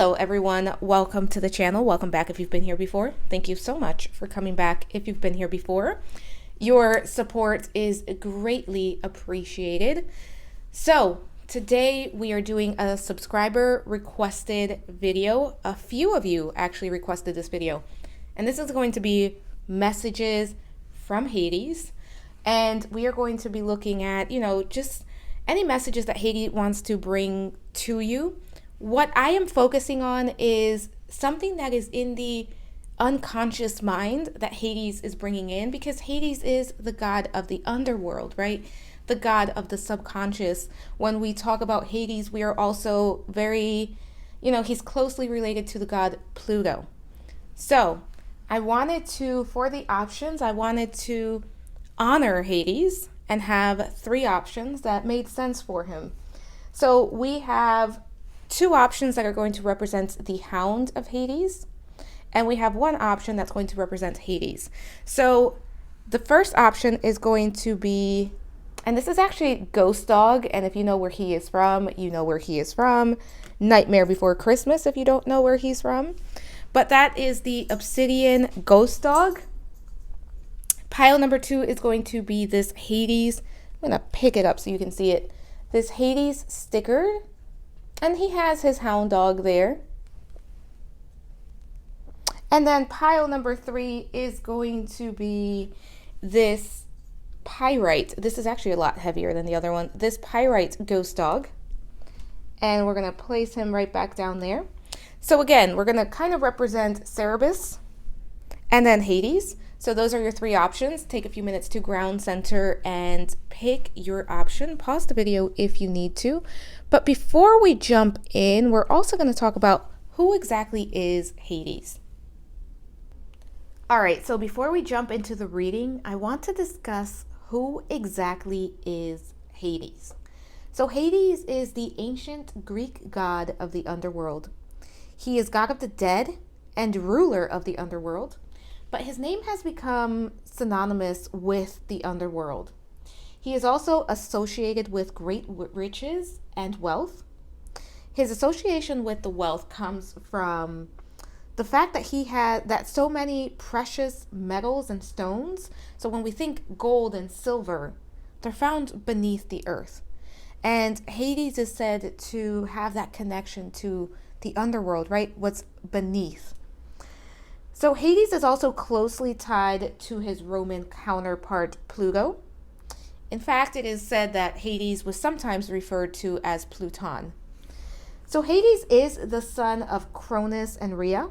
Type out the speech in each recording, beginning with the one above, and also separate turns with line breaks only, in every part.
Hello everyone, welcome to the channel. Welcome back if you've been here before. Thank you so much for coming back if you've been here before. Your support is greatly appreciated. So today we are doing a subscriber requested video. A few of you actually requested this video, and this is going to be messages from Hades, and we are going to be looking at, just any messages that Hades wants to bring to you. What I am focusing on is something that is in the unconscious mind that Hades is bringing in, because Hades is the god of the underworld, right? The god of the subconscious. When we talk about Hades, we are also very, he's closely related to the god Pluto. So I wanted to, for the options, I wanted to honor Hades and have three options that made sense for him. So we have two options that are going to represent the Hound of Hades, and we have one option that's going to represent Hades. So the first option is going to be, and this is actually Ghost Dog, and if you know where he is from, you know where he is from. Nightmare Before Christmas, if you don't know where he's from. But that is the Obsidian Ghost Dog. Pile number two is going to be this Hades. I'm going to pick it up so you can see it. This Hades sticker. And he has his hound dog there. And then pile number three is going to be this Pyrite. This is actually a lot heavier than the other one. This Pyrite Ghost Dog. And we're going to place him right back down there. So again, we're going to kind of represent Cerberus and then Hades. So those are your three options. Take a few minutes to ground center and pick your option. Pause the video if you need to. But before we jump in, we're also going to talk about who exactly is Hades. All right, so before we jump into the reading, I want to discuss who exactly is Hades. So Hades is the ancient Greek god of the underworld. He is god of the dead and ruler of the underworld. But his name has become synonymous with the underworld. He is also associated with great riches and wealth. His association with the wealth comes from the fact that he had so many precious metals and stones. So when we think gold and silver, they're found beneath the earth. And Hades is said to have that connection to the underworld, right? What's beneath. So Hades is also closely tied to his Roman counterpart Pluto. In fact, it is said that Hades was sometimes referred to as Pluton. So Hades is the son of Cronus and Rhea,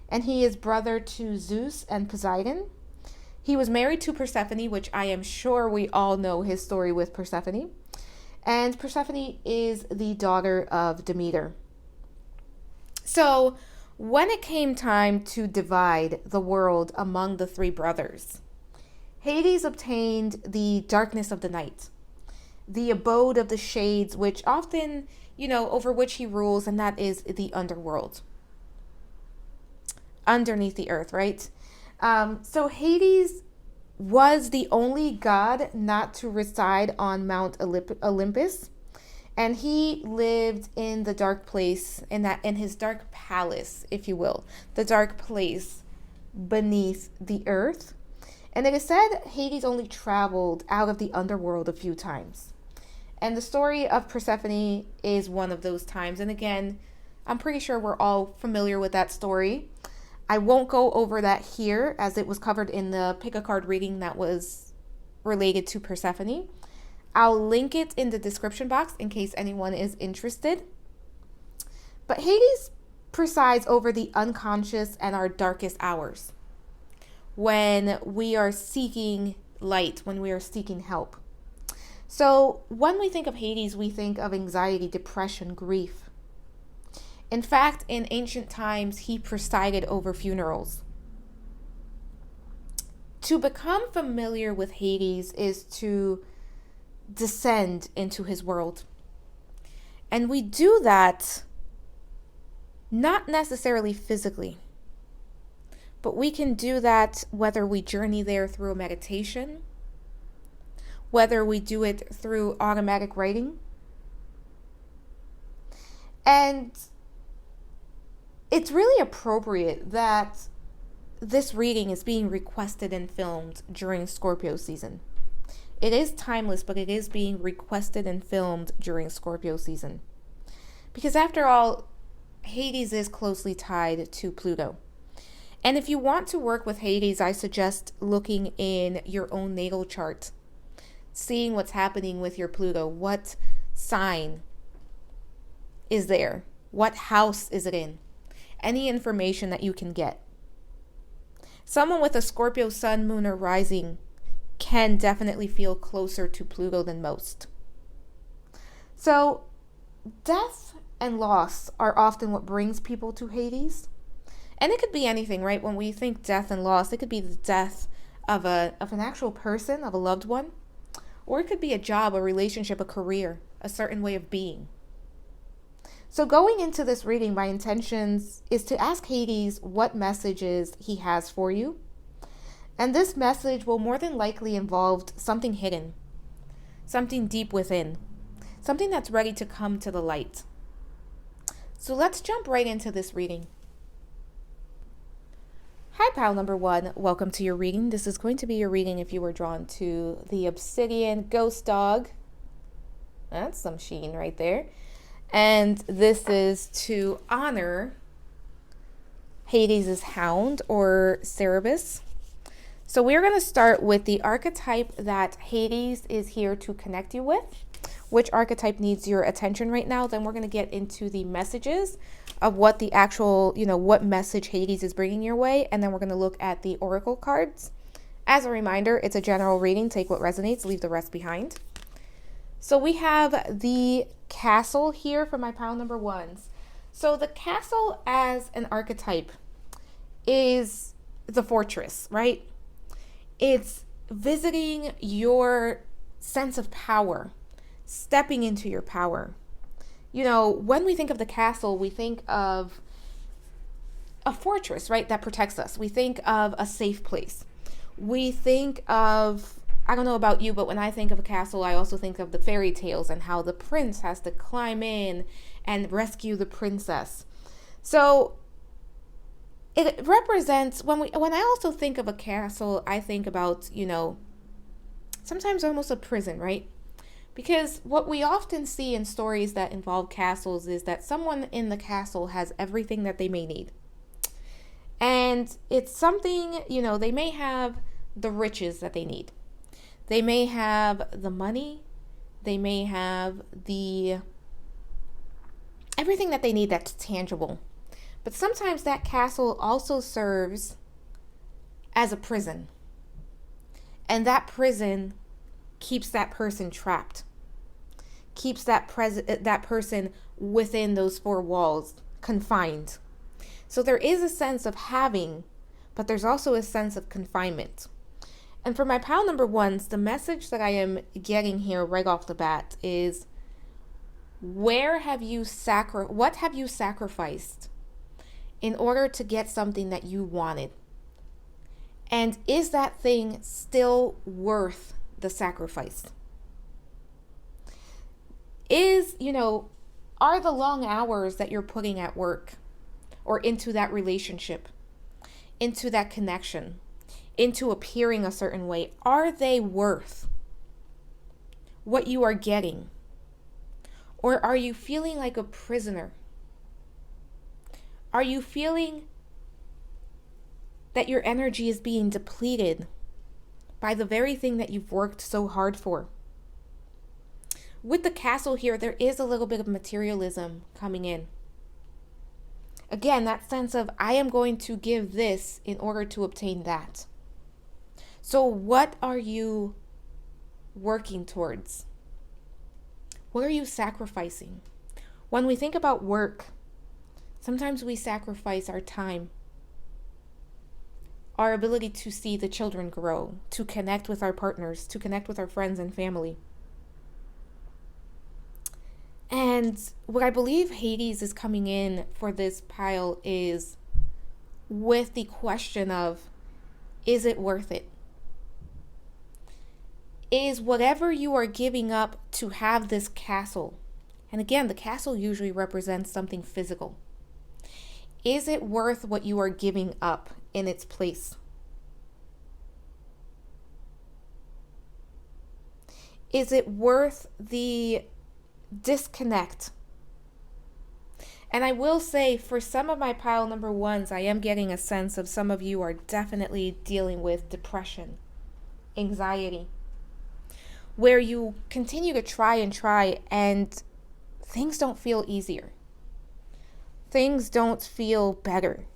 and he is brother to Zeus and Poseidon. He was married to Persephone, which I am sure we all know his story with Persephone. And Persephone is the daughter of Demeter. So when it came time to divide the world among the three brothers, Hades obtained the darkness of the night, the abode of the shades, which often, over which he rules, and that is the underworld, underneath the earth, right? So Hades was the only god not to reside on Mount Olympus. And he lived in the dark place, in his dark palace, if you will, the dark place beneath the earth. And it is said Hades only traveled out of the underworld a few times. And the story of Persephone is one of those times. And again, I'm pretty sure we're all familiar with that story. I won't go over that here, as it was covered in the pick a card reading that was related to Persephone. I'll link it in the description box in case anyone is interested. But Hades presides over the unconscious and our darkest hours, when we are seeking light, when we are seeking help. So when we think of Hades, we think of anxiety, depression, grief. In fact, in ancient times, he presided over funerals. To become familiar with Hades is to descend into his world. And we do that not necessarily physically, but we can do that whether we journey there through a meditation, whether we do it through automatic writing. And it's really appropriate that this reading is being requested and filmed during Scorpio season. It is timeless, but it is being requested and filmed during Scorpio season. Because after all, Hades is closely tied to Pluto. And if you want to work with Hades, I suggest looking in your own natal chart, seeing what's happening with your Pluto. What sign is there? What house is it in? Any information that you can get. Someone with a Scorpio sun, moon, or rising can definitely feel closer to Pluto than most. So, death and loss are often what brings people to Hades. And it could be anything, right? When we think death and loss, it could be the death of an actual person, of a loved one. Or it could be a job, a relationship, a career, a certain way of being. So going into this reading, my intentions is to ask Hades what messages he has for you. And this message will more than likely involve something hidden, something deep within, something that's ready to come to the light. So let's jump right into this reading. Hi, pile number 1. Welcome to your reading. This is going to be your reading if you were drawn to the Obsidian Ghost Dog. That's some sheen right there. And this is to honor Hades' hound, or Cerberus. So we're going to start with the archetype that Hades is here to connect you with. Which archetype needs your attention right now? Then we're going to get into the messages of what the actual, what message Hades is bringing your way. And then we're going to look at the oracle cards. As a reminder, it's a general reading. Take what resonates, leave the rest behind. So we have the castle here for my pile number 1s. So the castle as an archetype is the fortress, right? It's visiting your sense of power, stepping into your power. When we think of the castle, we think of a fortress, right, that protects us. We think of a safe place. We think of, I don't know about you, but when I think of a castle, I also think of the fairy tales and how the prince has to climb in and rescue the princess. So it represents, when I also think of a castle, I think about, sometimes almost a prison, right? Because what we often see in stories that involve castles is that someone in the castle has everything that they may need. And it's something, they may have the riches that they need. They may have the money. They may have everything that they need that's tangible. But sometimes that castle also serves as a prison. And that prison keeps that person trapped. Keeps that person within those 4 walls, confined. So there is a sense of having, but there's also a sense of confinement. And for my pile number 1s, the message that I am getting here right off the bat is, what have you sacrificed in order to get something that you wanted? And is that thing still worth the sacrifice? Are the long hours that you're putting at work or into that relationship, into that connection, into appearing a certain way, are they worth what you are getting? Or are you feeling like a prisoner? Are you feeling that your energy is being depleted by the very thing that you've worked so hard for? With the castle here, there is a little bit of materialism coming in. Again, that sense of, I am going to give this in order to obtain that. So what are you working towards? What are you sacrificing? When we think about work, sometimes we sacrifice our time, our ability to see the children grow, to connect with our partners, to connect with our friends and family. And what I believe Hades is coming in for this pile is with the question of, is it worth it? Is whatever you are giving up to have this castle, and again, the castle usually represents something physical. Is it worth what you are giving up in its place? Is it worth the disconnect? And I will say, for some of my pile number ones, I am getting a sense of some of you are definitely dealing with depression, anxiety, where you continue to try and things don't feel easier. Things don't feel better.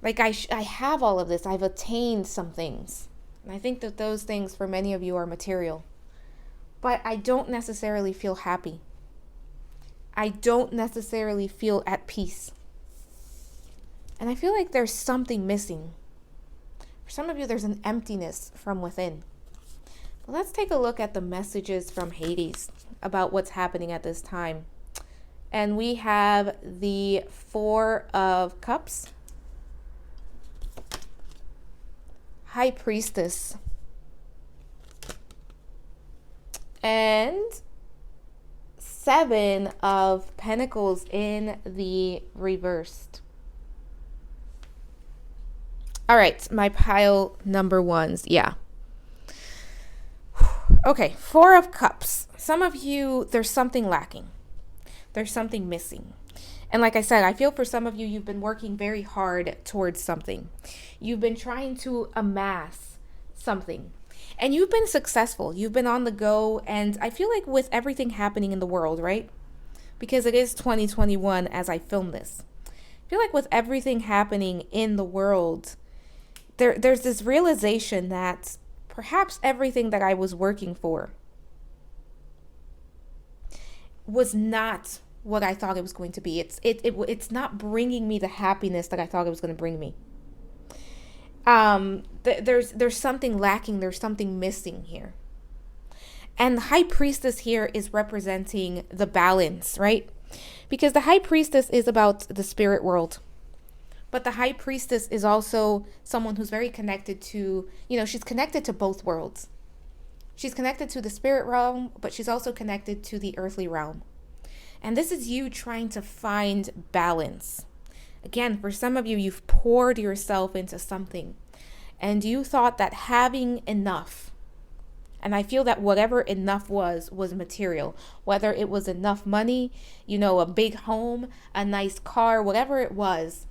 Like I have all of this. I've attained some things. And I think that those things for many of you are material. But I don't necessarily feel happy. I don't necessarily feel at peace. And I feel like there's something missing. For some of you, there's an emptiness from within. But let's take a look at the messages from Hades about what's happening at this time. And we have the Four of Cups, High Priestess, and Seven of Pentacles in the reversed. All right, my pile number ones. Yeah. Okay, Four of Cups. Some of you, there's something lacking. There's something missing. And like I said, I feel for some of you, you've been working very hard towards something. You've been trying to amass something. And you've been successful. You've been on the go. And I feel like with everything happening in the world, right? Because it is 2021 as I film this. I feel like with everything happening in the world, there's this realization that perhaps everything that I was working for was not what I thought it was going to be. It's not bringing me the happiness that I thought it was going to bring me. There's something lacking. There's something missing here. And the High Priestess here is representing the balance, right? Because the High Priestess is about the spirit world. But the High Priestess is also someone who's very connected to, she's connected to both worlds. She's connected to the spirit realm, but she's also connected to the earthly realm. And this is you trying to find balance. Again, for some of you, you've poured yourself into something and you thought that having enough, and I feel that whatever enough was material, whether it was enough money, a big home, a nice car, whatever it was,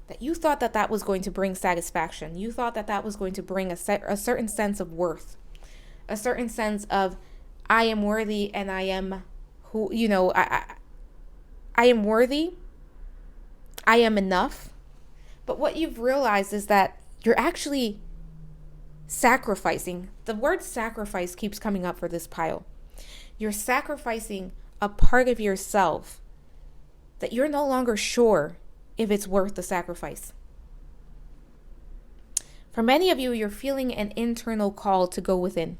that you thought that was going to bring satisfaction. You thought that was going to bring a certain sense of worth, a certain sense of I am worthy and I am who, I am worthy. I am enough. But what you've realized is that you're actually sacrificing. The word sacrifice keeps coming up for this pile. You're sacrificing a part of yourself that you're no longer sure if it's worth the sacrifice. For many of you, you're feeling an internal call to go within,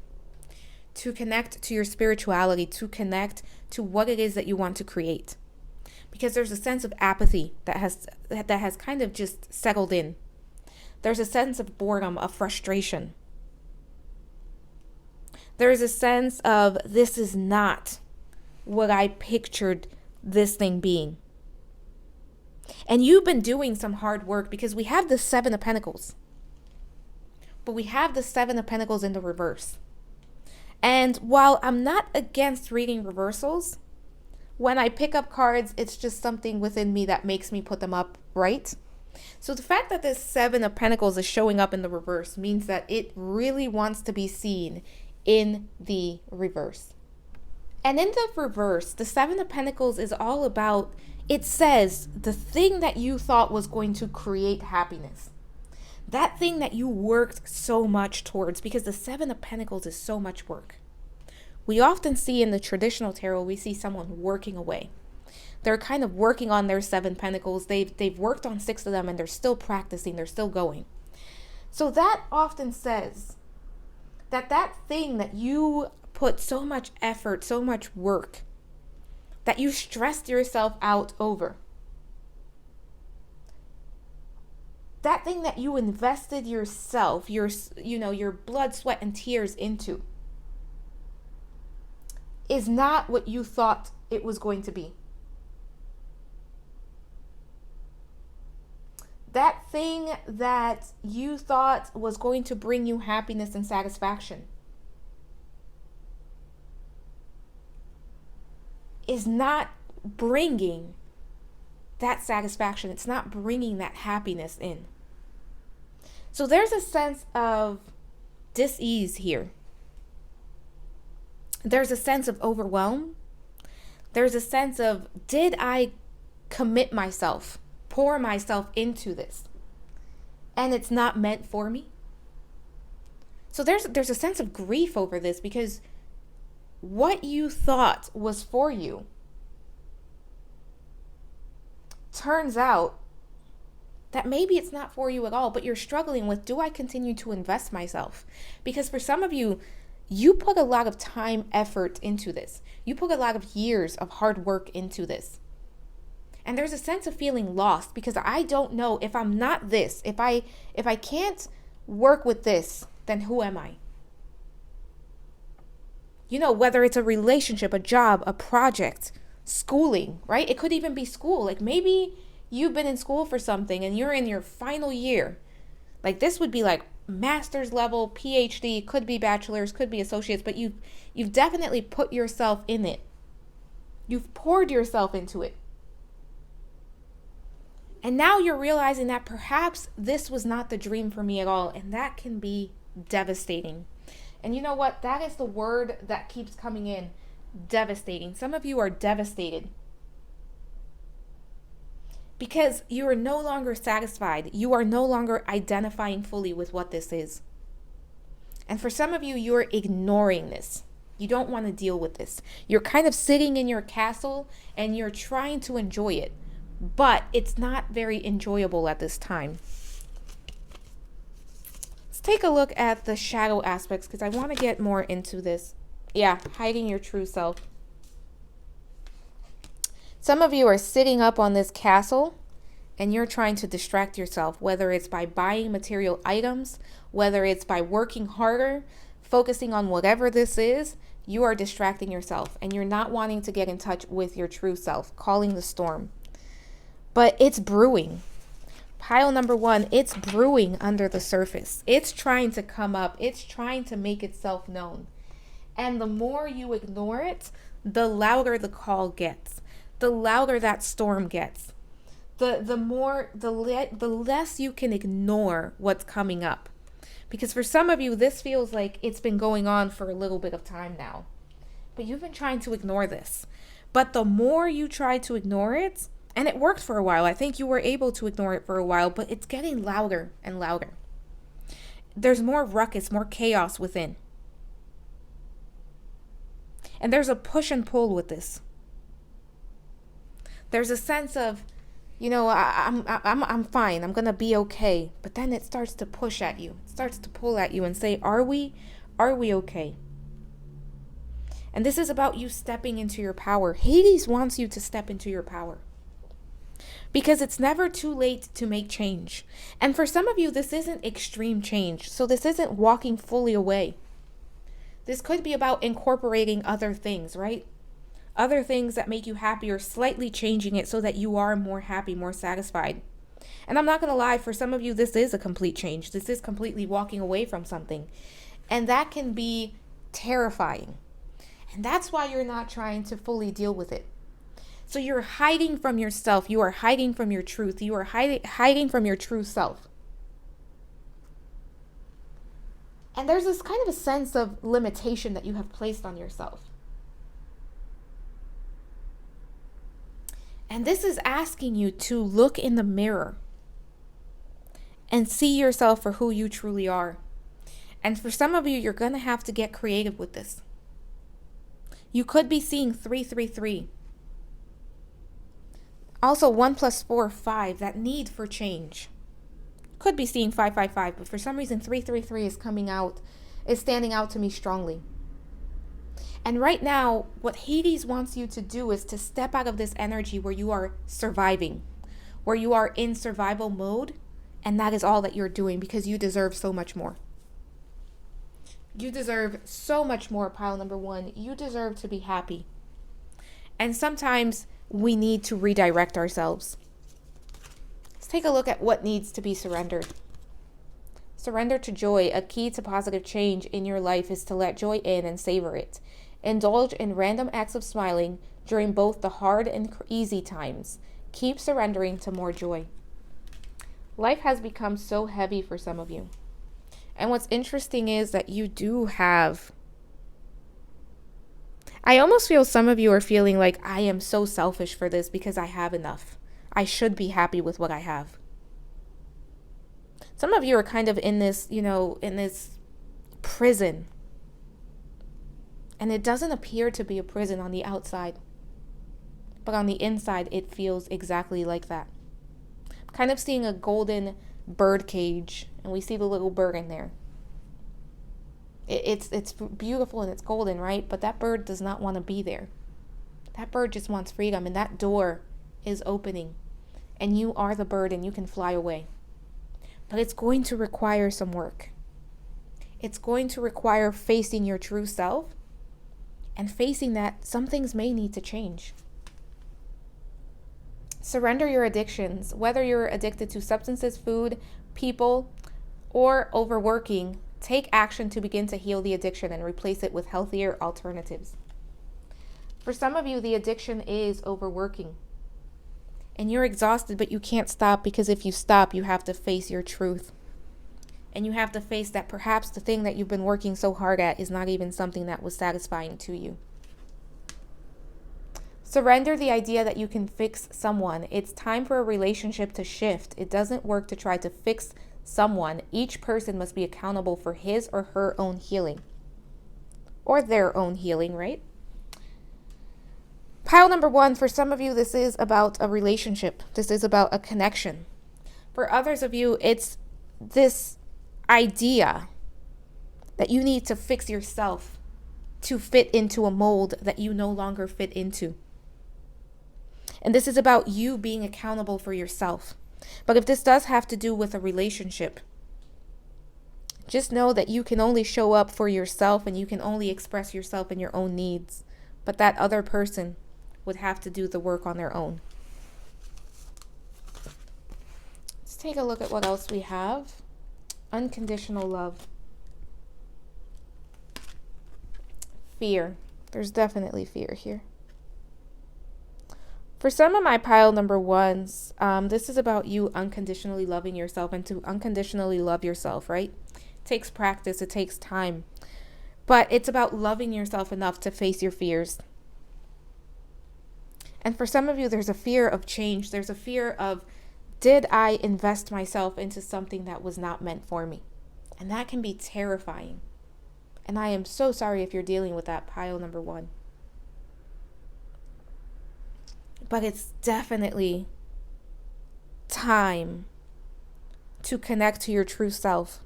to connect to your spirituality, to connect to what it is that you want to create. Because there's a sense of apathy that has kind of just settled in. There's a sense of boredom, of frustration. There's a sense of this is not what I pictured this thing being. And you've been doing some hard work because we have the Seven of Pentacles. But we have the Seven of Pentacles in the reverse. And while I'm not against reading reversals, when I pick up cards, it's just something within me that makes me put them up, right? So the fact that this Seven of Pentacles is showing up in the reverse means that it really wants to be seen in the reverse. And in the reverse, the Seven of Pentacles is all about, it says, the thing that you thought was going to create happiness. That thing that you worked so much towards, because the Seven of Pentacles is so much work. We often see in the traditional tarot, we see someone working away. They're kind of working on their Seven Pentacles. They've worked on 6 of them and they're still practicing. They're still going. So that often says that thing that you put so much effort, so much work, that you stressed yourself out over, that thing that you invested yourself, your blood, sweat, and tears into, is not what you thought it was going to be. That thing that you thought was going to bring you happiness and satisfaction is not bringing that satisfaction. It's not bringing that happiness in. So there's a sense of dis-ease here. There's a sense of overwhelm. There's a sense of, did I commit myself, pour myself into this, and it's not meant for me? So there's a sense of grief over this, because what you thought was for you turns out that maybe it's not for you at all, but you're struggling with, do I continue to invest myself? Because for some of you, you put a lot of time, effort into this. You put a lot of years of hard work into this. And there's a sense of feeling lost, because I don't know, if I'm not this, if I can't work with this, then who am I? You know, whether it's a relationship, a job, a project, schooling, right? It could even be school. Like maybe you've been in school for something and you're in your final year. Like this would be like master's level, PhD, could be bachelor's, could be associates, but you've definitely put yourself in it. You've poured yourself into it. And now you're realizing that perhaps this was not the dream for me at all. And that can be devastating. And you know what? That is the word that keeps coming in. Devastating. Some of you are devastated because you are no longer satisfied. You are no longer identifying fully with what this is. And for some of you, you're ignoring this. You don't want to deal with this. You're kind of sitting in your castle and you're trying to enjoy it, but it's not very enjoyable at this time. Let's take a look at the shadow aspects, because I want to get more into this. Yeah, hiding your true self. Some of you are sitting up on this castle and you're trying to distract yourself, whether it's by buying material items, whether it's by working harder, focusing on whatever this is. You are distracting yourself and you're not wanting to get in touch with your true self, calling the storm. But it's brewing. Pile number 1, it's brewing under the surface. It's trying to come up. It's trying to make itself known. And the more you ignore it, the louder the call gets, the louder that storm gets, the less you can ignore what's coming up. Because for some of you, this feels like it's been going on for a little bit of time now, but you've been trying to ignore this. But the more you try to ignore it, and it worked for a while, I think you were able to ignore it for a while, but it's getting louder and louder. There's more ruckus, more chaos within. And there's a push and pull with this. There's a sense of, you know, I'm fine. I'm gonna be okay. But then it starts to push at you. It starts to pull at you and say, are we okay? And this is about you stepping into your power. Hades wants you to step into your power, because it's never too late to make change. And for some of you, this isn't extreme change. So this isn't walking fully away. This could be about incorporating other things, right? Other things that make you happy, or slightly changing it so that you are more happy, more satisfied. And I'm not going to lie, for some of you, this is a complete change. This is completely walking away from something. And that can be terrifying. And that's why you're not trying to fully deal with it. So you're hiding from yourself. You are hiding from your truth. You are hiding from your true self. And there's this kind of a sense of limitation that you have placed on yourself. And this is asking you to look in the mirror and see yourself for who you truly are. And for some of you, you're going to have to get creative with this. You could be seeing 333. Also 1 + 4, 5, that need for change. Could be seeing 555, but for some reason 333 is standing out to me strongly. And right now, what Hades wants you to do is to step out of this energy where you are surviving, where you are in survival mode, and that is all that you're doing, because you deserve so much more. You deserve so much more, pile number 1. You deserve to be happy. And sometimes we need to redirect ourselves. Let's take a look at what needs to be surrendered. Surrender to joy. A key to positive change in your life is to let joy in and savor it. Indulge in random acts of smiling during both the hard and easy times. Keep surrendering to more joy. Life has become so heavy for some of you. And what's interesting is that you do have... I almost feel some of you are feeling like, I am so selfish for this because I have enough. I should be happy with what I have. Some of you are kind of in this, in this prison. And it doesn't appear to be a prison on the outside. But on the inside, it feels exactly like that. I'm kind of seeing a golden bird cage. And we see the little bird in there. It's beautiful and it's golden, right? But that bird does not want to be there. That bird just wants freedom. And that door is opening. And you are the bird and you can fly away. But it's going to require some work. It's going to require facing your true self and facing that some things may need to change. Surrender your addictions. Whether you're addicted to substances, food, people, or overworking, take action to begin to heal the addiction and replace it with healthier alternatives. For some of you, the addiction is overworking. And you're exhausted, but you can't stop because if you stop, you have to face your truth. And you have to face that perhaps the thing that you've been working so hard at is not even something that was satisfying to you. Surrender the idea that you can fix someone. It's time for a relationship to shift. It doesn't work to try to fix someone. Each person must be accountable for his or her own healing. Or their own healing, right? Pile number 1, for some of you, this is about a relationship. This is about a connection. For others of you, it's this idea that you need to fix yourself to fit into a mold that you no longer fit into. And this is about you being accountable for yourself. But if this does have to do with a relationship, just know that you can only show up for yourself and you can only express yourself and your own needs. But that other person would have to do the work on their own. Let's take a look at what else we have. Unconditional love. Fear. There's definitely fear here. For some of my pile number 1s, this is about you unconditionally loving yourself. And to unconditionally love yourself, right? It takes practice. It takes time. But it's about loving yourself enough to face your fears. And for some of you, there's a fear of change. There's a fear of, did I invest myself into something that was not meant for me? And that can be terrifying. And I am so sorry if you're dealing with that, pile number 1. But it's definitely time to connect to your true self.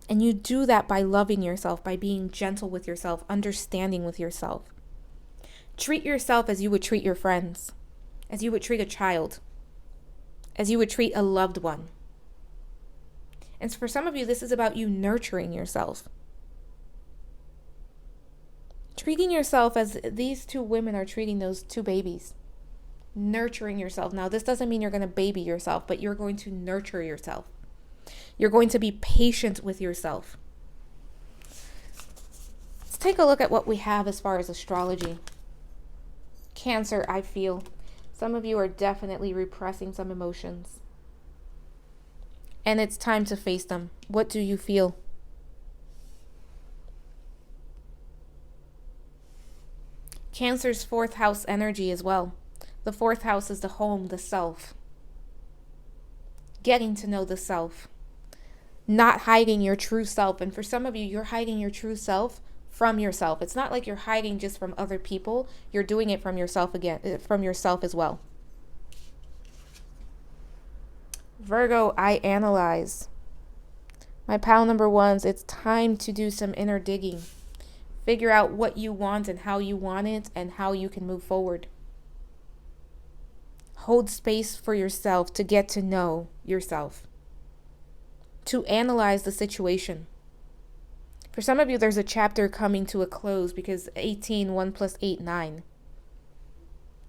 And you do that by loving yourself, by being gentle with yourself, understanding with yourself. Treat yourself as you would treat your friends, as you would treat a child, as you would treat a loved one. And for some of you, this is about you nurturing yourself. Treating yourself as these 2 women are treating those 2 babies. Nurturing yourself. Now, this doesn't mean you're going to baby yourself, but you're going to nurture yourself. You're going to be patient with yourself. Let's take a look at what we have as far as astrology. Cancer, I feel. Some of you are definitely repressing some emotions. And it's time to face them. What do you feel? Cancer's 4th house energy as well. The 4th house is the home, the self. Getting to know the self. Not hiding your true self. And for some of you, you're hiding your true self from yourself. It's not like you're hiding just from other people. You're doing it from yourself from yourself as well. Virgo, I analyze. My pile number 1s, it's time to do some inner digging. Figure out what you want and how you want it and how you can move forward. Hold space for yourself to get to know yourself. To analyze the situation. For some of you, there's a chapter coming to a close because 18, 1 plus 8, 9.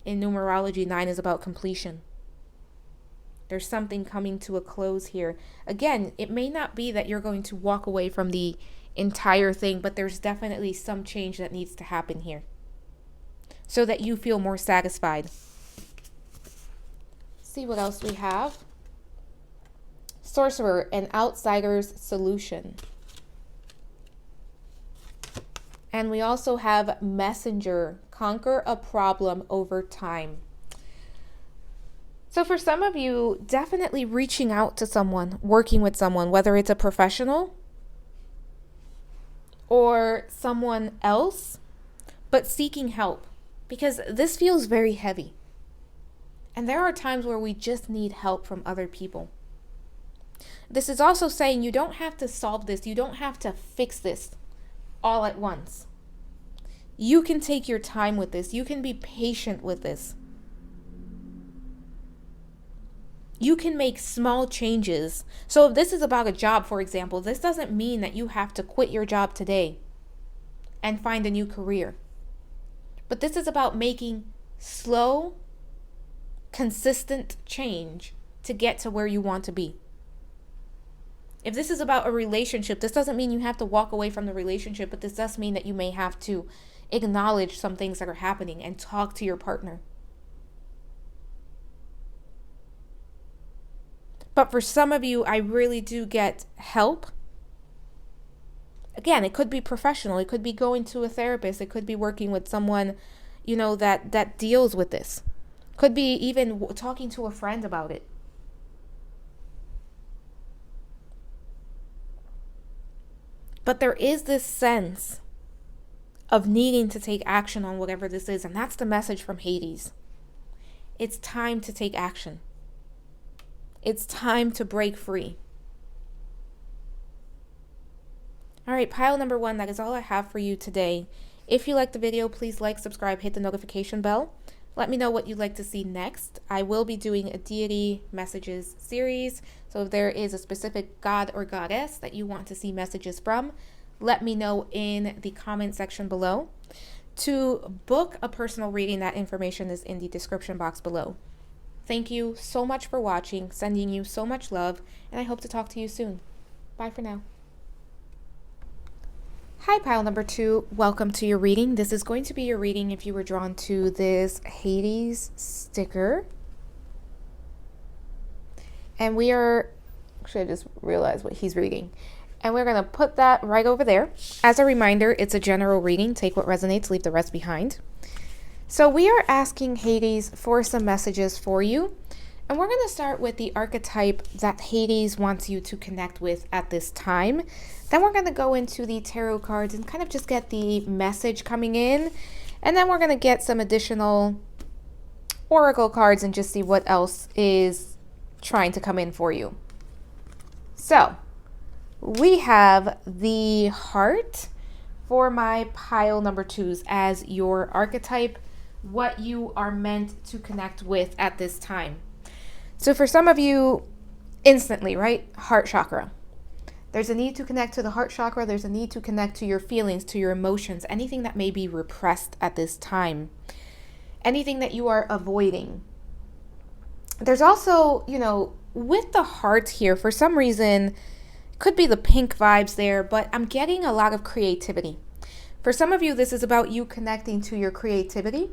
In numerology, 9 is about completion. There's something coming to a close here. Again, it may not be that you're going to walk away from the entire thing, but there's definitely some change that needs to happen here so that you feel more satisfied. See what else we have. Sorcerer, an outsider's solution. And we also have messenger, conquer a problem over time. So for some of you, definitely reaching out to someone, working with someone, whether it's a professional or someone else, but seeking help, because this feels very heavy. And there are times where we just need help from other people. This is also saying you don't have to solve this. You don't have to fix this all at once. You can take your time with this. You can be patient with this. You can make small changes. So if this is about a job, for example, this doesn't mean that you have to quit your job today and find a new career. But this is about making slow, consistent change to get to where you want to be. If this is about a relationship, this doesn't mean you have to walk away from the relationship, but this does mean that you may have to acknowledge some things that are happening and talk to your partner. But for some of you, I really do get help. Again, it could be professional. It could be going to a therapist. It could be working with someone, that deals with this. Could be even talking to a friend about it. But there is this sense of needing to take action on whatever this is. And that's the message from Hades. It's time to take action. It's time to break free. All right, pile number 1, that is all I have for you today. If you liked the video, please like, subscribe, hit the notification bell. Let me know what you'd like to see next. I will be doing a deity messages series. So if there is a specific god or goddess that you want to see messages from, let me know in the comment section below. To book a personal reading, that information is in the description box below. Thank you so much for watching, sending you so much love, and I hope to talk to you soon. Bye for now. Hi, pile number 2. Welcome to your reading. This is going to be your reading if you were drawn to this Hades sticker. And we are, actually I just realized what he's reading. And we're going to put that right over there. As a reminder, it's a general reading. Take what resonates, leave the rest behind. So we are asking Hades for some messages for you. And we're going to start with the archetype that Hades wants you to connect with at this time. Then we're going to go into the tarot cards and kind of just get the message coming in. And then we're going to get some additional oracle cards and just see what else is trying to come in for you. So we have the heart for my pile number 2s as your archetype, what you are meant to connect with at this time. So for some of you, instantly, right? Heart chakra. There's a need to connect to the heart chakra. There's a need to connect to your feelings, to your emotions, anything that may be repressed at this time, anything that you are avoiding. There's also, with the heart here, for some reason, could be the pink vibes there, but I'm getting a lot of creativity. For some of you, this is about you connecting to your creativity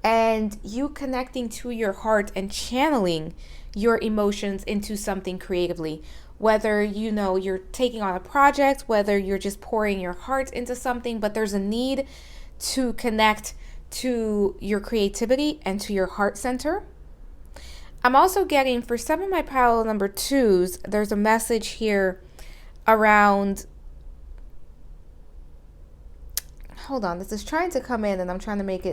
and you connecting to your heart and channeling your emotions into something creatively. Whether, you're taking on a project, whether you're just pouring your heart into something, but there's a need to connect to your creativity and to your heart center. I'm also getting, for some of my pile number 2s, there's a message here around, hold on, this is trying to come in and I'm trying to make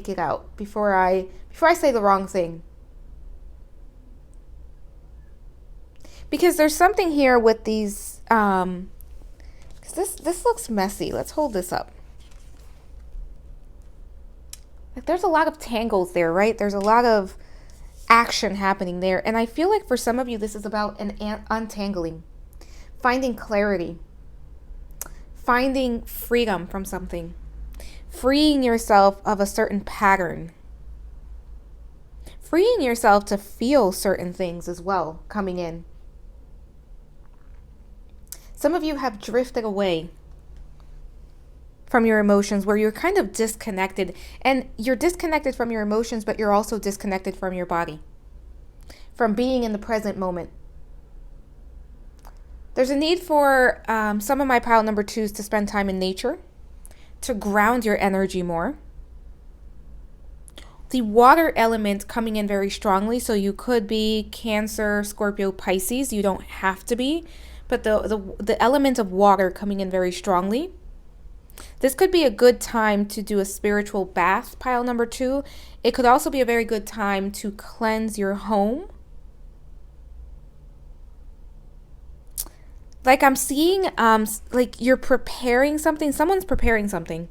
it out before I say the wrong thing. Because there's something here with these, this looks messy. Let's hold this up. Like there's a lot of tangles there, right? There's a lot of action happening there. And I feel like for some of you, this is about an untangling, finding clarity, finding freedom from something, freeing yourself of a certain pattern, freeing yourself to feel certain things as well coming in. Some of you have drifted away from your emotions, where you're kind of disconnected, and you're disconnected from your emotions, but you're also disconnected from your body, from being in the present moment. There's a need for some of my pile number 2s to spend time in nature, to ground your energy more. The water element coming in very strongly, so you could be Cancer, Scorpio, Pisces. You don't have to be, but the element of water coming in very strongly. This could be a good time to do a spiritual bath, pile number 2. It could also be a very good time to cleanse your home. Like I'm seeing, like you're preparing something, someone's preparing something.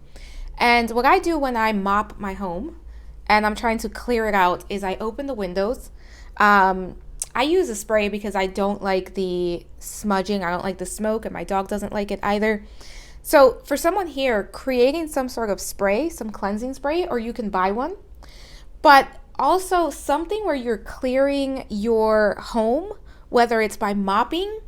And what I do when I mop my home and I'm trying to clear it out is I open the windows. I use a spray because I don't like the smudging. I don't like the smoke, and my dog doesn't like it either. So for someone here, creating some sort of spray, some cleansing spray, or you can buy one, but also something where you're clearing your home, whether it's by mopping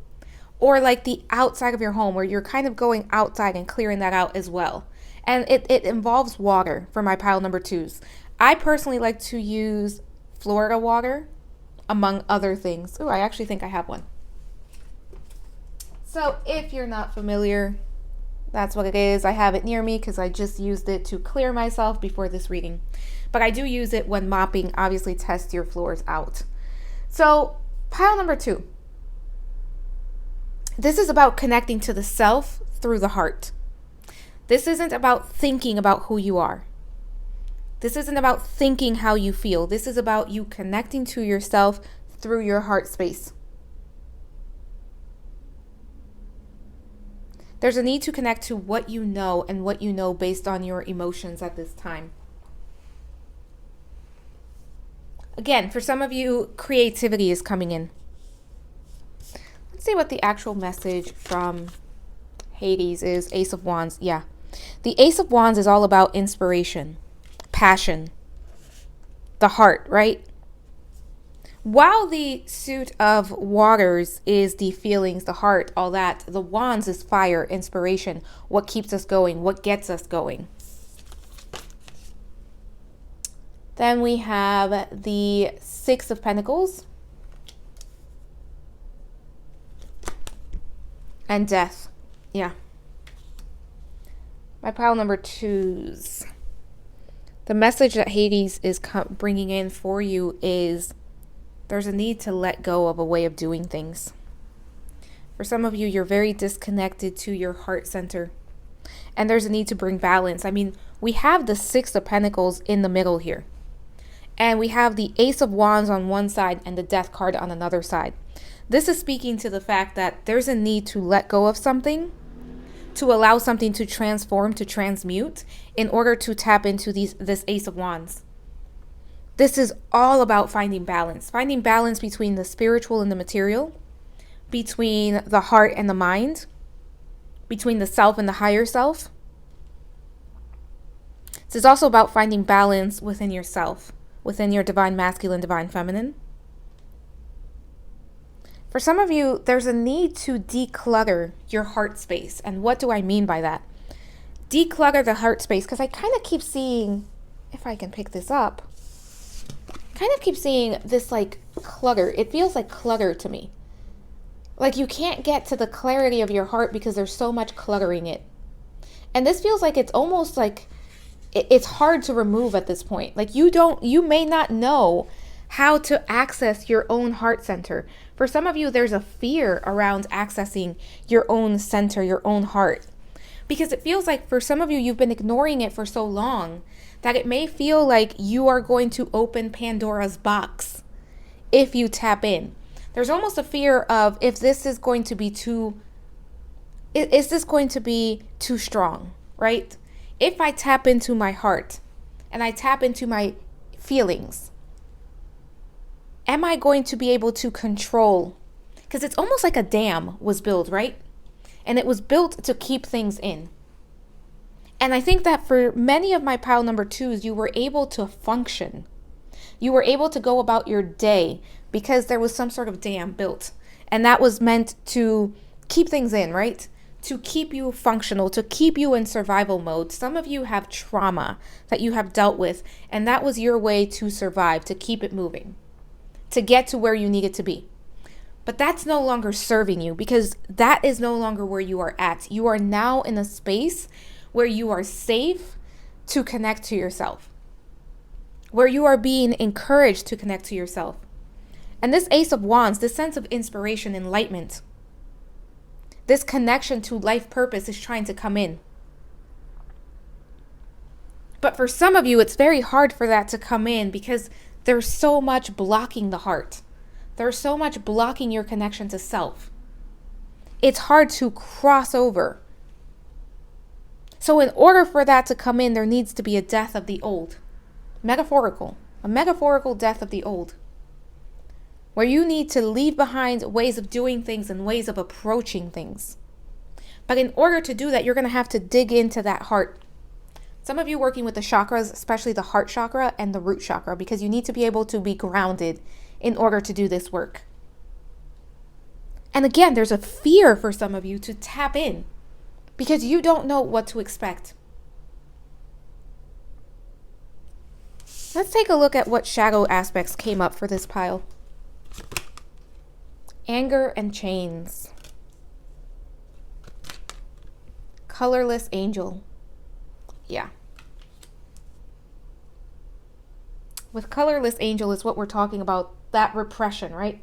or like the outside of your home, where you're kind of going outside and clearing that out as well. And it involves water for my pile number 2s. I personally like to use Florida water, among other things. Oh, I actually think I have one. So if you're not familiar, that's what it is. I have it near me because I just used it to clear myself before this reading. But I do use it when mopping, obviously test your floors out. So pile number 2. This is about connecting to the self through the heart. This isn't about thinking about who you are. This isn't about thinking how you feel. This is about you connecting to yourself through your heart space. There's a need to connect to what you know and what you know based on your emotions at this time. Again, for some of you, creativity is coming in. Let's see what the actual message from Hades is. Ace of Wands. Yeah. The Ace of Wands is all about inspiration, passion, the heart, right? While the suit of waters is the feelings, the heart, all that, the wands is fire, inspiration, what keeps us going, what gets us going. Then we have the Six of Pentacles and death. Yeah. My pile number 2s. The message that Hades is bringing in for you is there's a need to let go of a way of doing things. For some of you, you're very disconnected to your heart center. And there's a need to bring balance. I mean, we have the Six of Pentacles in the middle here. And we have the Ace of Wands on one side and the Death card on another side. This is speaking to the fact that there's a need to let go of something, to allow something to transform, to transmute, in order to tap into this Ace of Wands. This is all about finding balance between the spiritual and the material, between the heart and the mind, between the self and the higher self. This is also about finding balance within yourself, within your divine masculine, divine feminine. For some of you, there's a need to declutter your heart space. And what do I mean by that? Declutter the heart space, because I kind of keep seeing, if I can pick this up, kind of keep seeing this like clutter. It feels like clutter to me. Like you can't get to the clarity of your heart because there's so much cluttering it. And this feels like it's almost like it's hard to remove at this point. Like you may not know how to access your own heart center. For some of you, there's a fear around accessing your own center, your own heart. Because it feels like for some of you, you've been ignoring it for so long that it may feel like you are going to open Pandora's box if you tap in. There's almost a fear of if this is going to be is this going to be too strong, right? If I tap into my heart and I tap into my feelings, am I going to be able to control? Because it's almost like a dam was built, right? And it was built to keep things in. And I think that for many of my pile number 2s, you were able to function. You were able to go about your day because there was some sort of dam built. And that was meant to keep things in, right? To keep you functional, to keep you in survival mode. Some of you have trauma that you have dealt with, and that was your way to survive, to keep it moving, to get to where you needed to be. But that's no longer serving you because that is no longer where you are at. You are now in a space where you are safe to connect to yourself, where you are being encouraged to connect to yourself. And this Ace of Wands, this sense of inspiration, enlightenment, this connection to life purpose is trying to come in. But for some of you, it's very hard for that to come in because there's so much blocking the heart. There's so much blocking your connection to self. It's hard to cross over. So in order for that to come in, there needs to be a death of the old. Metaphorical. A metaphorical death of the old. Where you need to leave behind ways of doing things and ways of approaching things. But in order to do that, you're going to have to dig into that heart. Some of you working with the chakras, especially the heart chakra and the root chakra, because you need to be able to be grounded in order to do this work. And again, there's a fear for some of you to tap in because you don't know what to expect. Let's take a look at what shadow aspects came up for this pile. Anger and chains. Colorless angel. Yeah. With colorless angel is what we're talking about, that repression, right?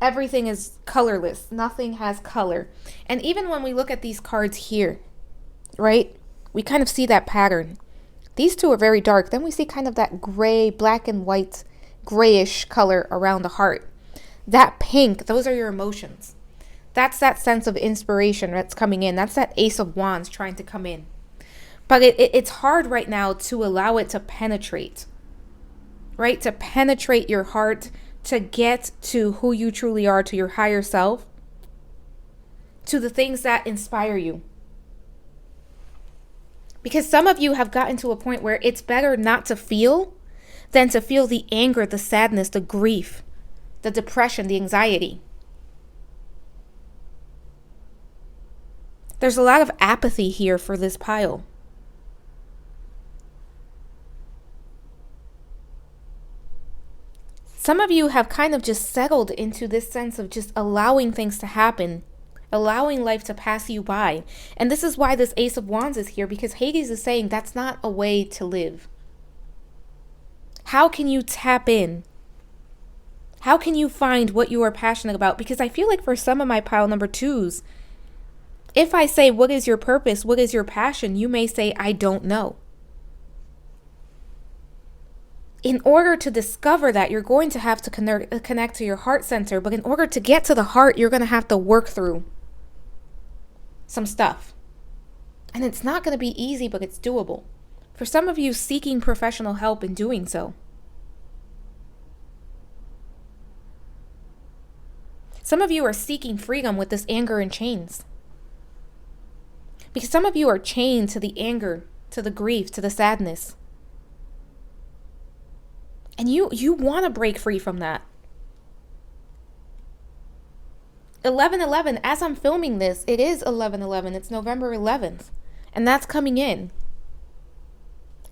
Everything is colorless. Nothing has color. And even when we look at these cards here, right? We kind of see that pattern. These two are very dark. Then we see kind of that gray, black and white, grayish color around the heart. That pink, those are your emotions. That's that sense of inspiration that's coming in. That's that Ace of Wands trying to come in. But it's hard right now to allow it to penetrate, right? To penetrate your heart, to get to who you truly are, to your higher self, to the things that inspire you. Because some of you have gotten to a point where it's better not to feel than to feel the anger, the sadness, the grief, the depression, the anxiety. There's a lot of apathy here for this pile. Some of you have kind of just settled into this sense of just allowing things to happen, allowing life to pass you by. And this is why this Ace of Wands is here, because Hades is saying that's not a way to live. How can you tap in? How can you find what you are passionate about? Because I feel like for some of my pile number twos, if I say, what is your purpose? What is your passion? You may say, I don't know. In order to discover that, you're going to have to connect to your heart center. But in order to get to the heart, you're going to have to work through some stuff. And it's not going to be easy, but it's doable. For some of you, seeking professional help in doing so. Some of you are seeking freedom with this anger and chains. Because some of you are chained to the anger, to the grief, to the sadness. And you want to break free from that. 11/11, as I'm filming this, it is 11/11. It's November 11th. And that's coming in.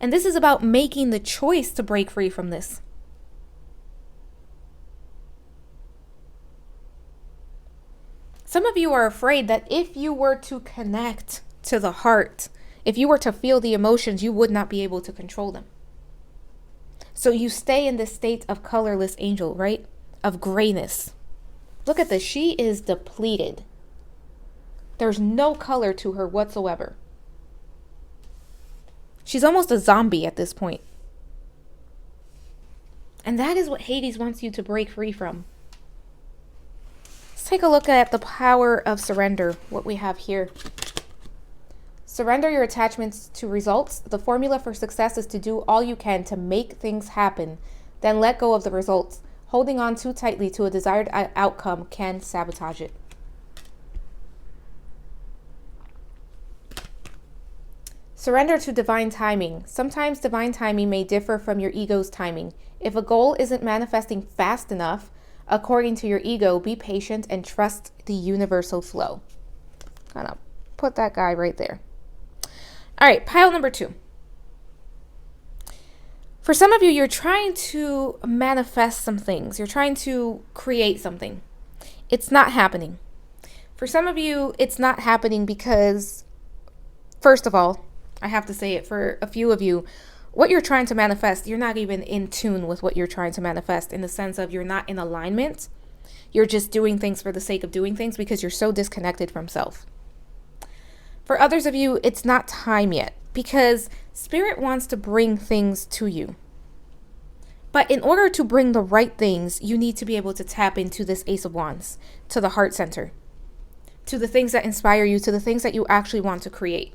And this is about making the choice to break free from this. Some of you are afraid that if you were to connect to the heart, if you were to feel the emotions, you would not be able to control them. So you stay in this state of colorless angel, right? Of grayness. Look at this. She is depleted. There's no color to her whatsoever. She's almost a zombie at this point. And that is what Hades wants you to break free from. Let's take a look at the power of surrender, what we have here. Surrender your attachments to results. The formula for success is to do all you can to make things happen, then let go of the results. Holding on too tightly to a desired outcome can sabotage it. Surrender to divine timing. Sometimes divine timing may differ from your ego's timing. If a goal isn't manifesting fast enough, according to your ego, be patient and trust the universal flow. Kind of put that guy right there. All right, pile number 2. For some of you, you're trying to manifest some things. You're trying to create something. It's not happening. For some of you, it's not happening because, first of all, I have to say it, for a few of you, what you're trying to manifest, you're not even in tune with what you're trying to manifest, in the sense of you're not in alignment. You're just doing things for the sake of doing things because you're so disconnected from self. For others of you, it's not time yet because Spirit wants to bring things to you. But in order to bring the right things, you need to be able to tap into this Ace of Wands, to the heart center, to the things that inspire you, to the things that you actually want to create.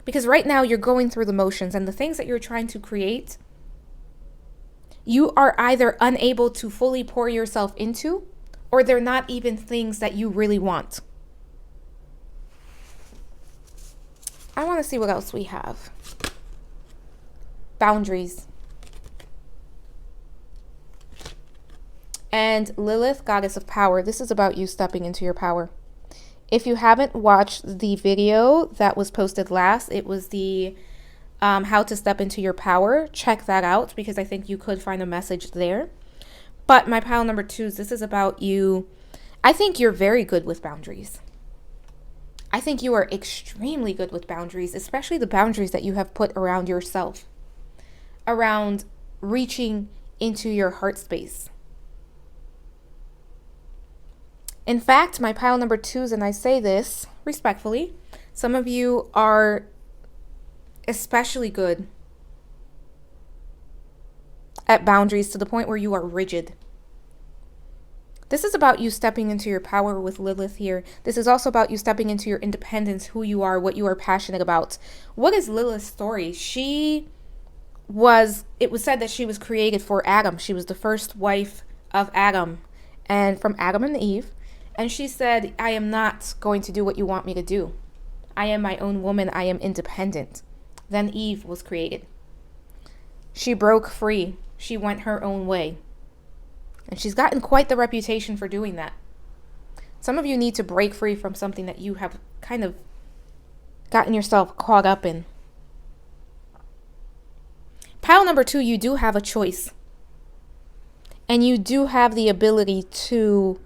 Because right now you're going through the motions, and the things that you're trying to create, you are either unable to fully pour yourself into, or they're not even things that you really want. I want to see what else we have. Boundaries. And Lilith, Goddess of Power. This is about you stepping into your power. If you haven't watched the video that was posted last, it was the how to step into your power. Check that out because I think you could find a message there. But my pile number 2 is, this is about you. I think you're very good with boundaries. I think you are extremely good with boundaries, especially the boundaries that you have put around yourself, around reaching into your heart space. In fact, my pile number 2s, and I say this respectfully, some of you are especially good at boundaries to the point where you are rigid. This is about you stepping into your power with Lilith here. This is also about you stepping into your independence, who you are, what you are passionate about. What is Lilith's story? It was said that she was created for Adam. She was the first wife of Adam, and from Adam and Eve. And she said, I am not going to do what you want me to do. I am my own woman. I am independent. Then Eve was created. She broke free. She went her own way. And she's gotten quite the reputation for doing that. Some of you need to break free from something that you have kind of gotten yourself caught up in. Pile number 2, you do have a choice. And you do have the ability to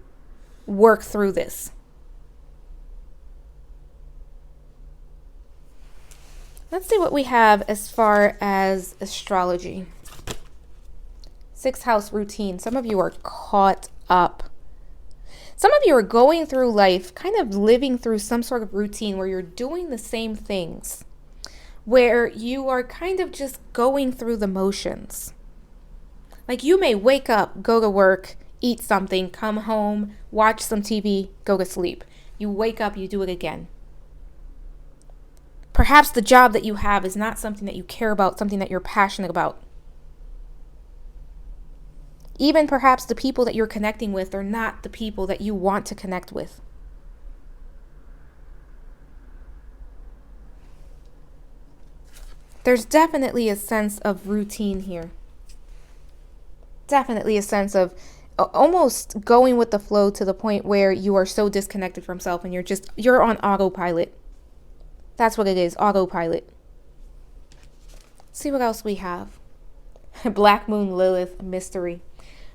work through this. Let's see what we have as far as astrology. 6th house routine. Some of you are caught up. Some of you are going through life, kind of living through some sort of routine where you're doing the same things, where you are kind of just going through the motions. Like you may wake up, go to work, eat something, come home, watch some TV, go to sleep. You wake up, you do it again. Perhaps the job that you have is not something that you care about, something that you're passionate about. Even perhaps the people that you're connecting with are not the people that you want to connect with. There's definitely a sense of routine here. Definitely a sense of almost going with the flow to the point where you are so disconnected from self and you're on autopilot. That's what it is, autopilot. Let's see what else we have. Black Moon Lilith mystery.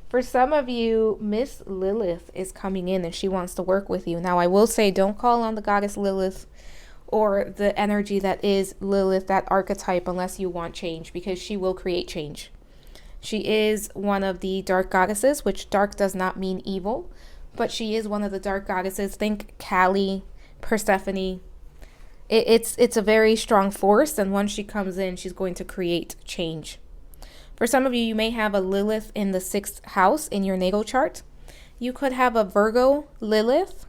For some of you, Miss Lilith is coming in and she wants to work with you. Now, I will say, don't call on the goddess Lilith or the energy that is Lilith, that archetype, unless you want change, because she will create change. She is one of the dark goddesses, which dark does not mean evil, but she is one of the dark goddesses. Think Kali, Persephone. It's a very strong force, and once she comes in, she's going to create change. For some of you, you may have a Lilith in the 6th house in your natal chart. You could have a Virgo Lilith.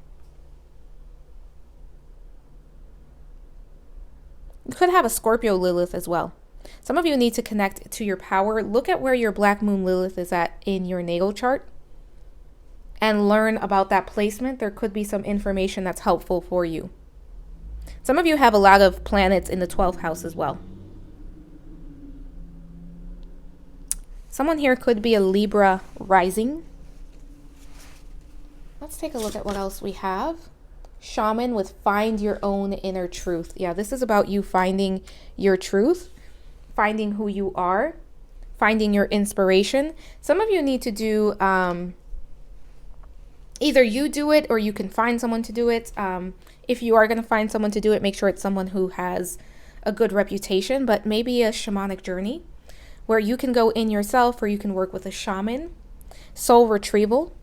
You could have a Scorpio Lilith as well. Some of you need to connect to your power. Look at where your Black Moon Lilith is at in your natal chart and learn about that placement. There could be some information that's helpful for you. Some of you have a lot of planets in the 12th house as well. Someone here could be a Libra rising. Let's take a look at what else we have. Shaman with find your own inner truth. Yeah, this is about you finding your truth, finding who you are, finding your inspiration. Some of you need to do, either you do it or you can find someone to do it. If you are going to find someone to do it, make sure it's someone who has a good reputation, but maybe a shamanic journey where you can go in yourself, or you can work with a shaman. Soul retrieval,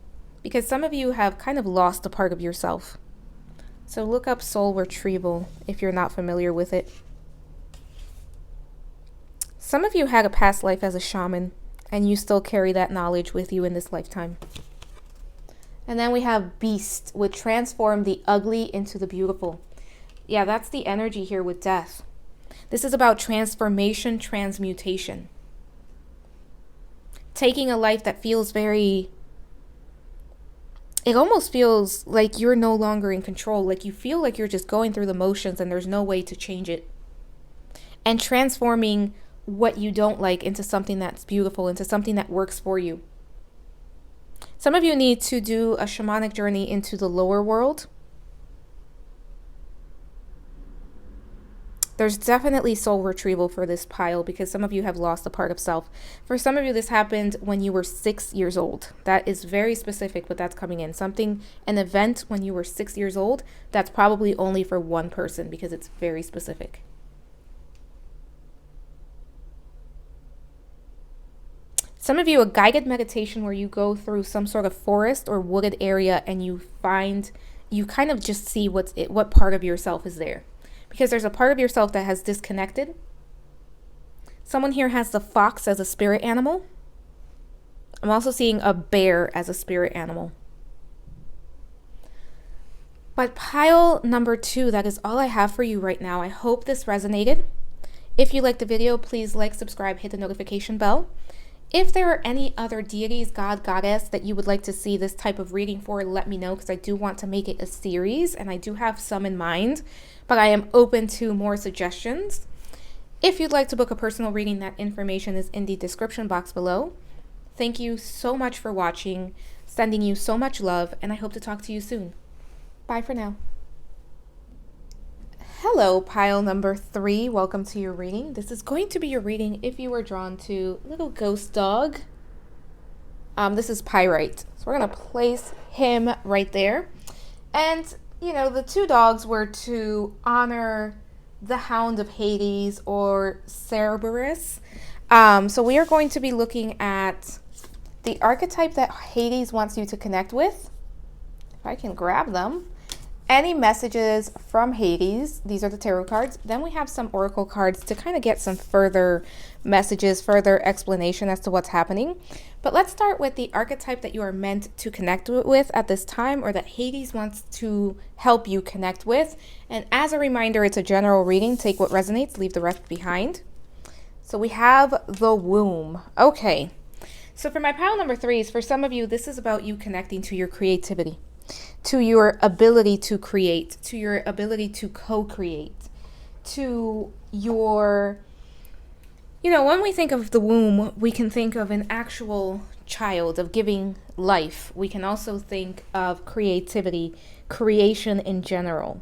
because some of you have kind of lost a part of yourself. So look up soul retrieval if you're not familiar with it. Some of you had a past life as a shaman, and you still carry that knowledge with you in this lifetime. And then we have beast, which transform the ugly into the beautiful. Yeah, that's the energy here with death. This is about transformation, transmutation. Taking a life that feels very, it almost feels like you're no longer in control. Like you feel like you're just going through the motions and there's no way to change it. And transforming what you don't like into something that's beautiful, into something that works for you. Some of you need to do a shamanic journey into the lower world. There's definitely soul retrieval for this pile because some of you have lost a part of self. For some of you, this happened when you were 6 years old. That is very specific, but that's coming in. An event when you were 6 years old, that's probably only for one person because it's very specific. Some of you, a guided meditation where you go through some sort of forest or wooded area and you kind of just see what part of yourself is there. Because there's a part of yourself that has disconnected. Someone here has the fox as a spirit animal. I'm also seeing a bear as a spirit animal. But pile number 2, that is all I have for you right now. I hope this resonated. If you liked the video, please like, subscribe, hit the notification bell. If there are any other deities, God, Goddess, that you would like to see this type of reading for, let me know, because I do want to make it a series, and I do have some in mind, but I am open to more suggestions. If you'd like to book a personal reading, that information is in the description box below. Thank you so much for watching, sending you so much love, and I hope to talk to you soon. Bye for now. Hello, pile number 3. Welcome to your reading. This is going to be your reading if you were drawn to little ghost dog. This is Pyrite. So we're going to place him right there. And, the 2 dogs were to honor the Hound of Hades or Cerberus. So we are going to be looking at the archetype that Hades wants you to connect with. If I can grab them. Any messages from Hades. These are the tarot cards. Then we have some oracle cards to kind of get some further messages, further explanation as to what's happening. But let's start with the archetype that you are meant to connect with at this time, or that Hades wants to help you connect with. And as a reminder, it's a general reading. Take what resonates, leave the rest behind. So we have the womb. Okay. So for my pile number 3s, for some of you, this is about you connecting to your creativity, to your ability to create, to your ability to co-create, to your, when we think of the womb, we can think of an actual child, of giving life. We can also think of creativity, creation in general.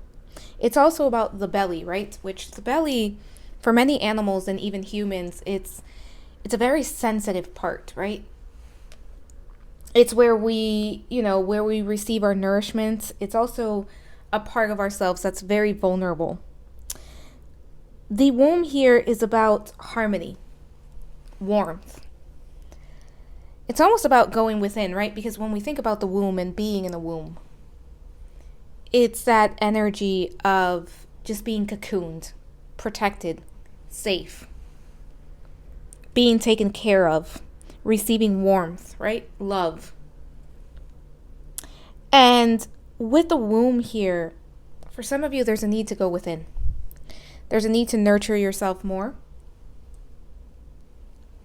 It's also about the belly, right? Which the belly, for many animals and even humans, it's a very sensitive part, right? It's where we receive our nourishment. It's also a part of ourselves that's very vulnerable. The womb here is about harmony, warmth. It's almost about going within, right? Because when we think about the womb and being in the womb, it's that energy of just being cocooned, protected, safe, being taken care of, receiving warmth, right? Love. And with the womb here, for some of you, there's a need to go within. There's a need to nurture yourself more.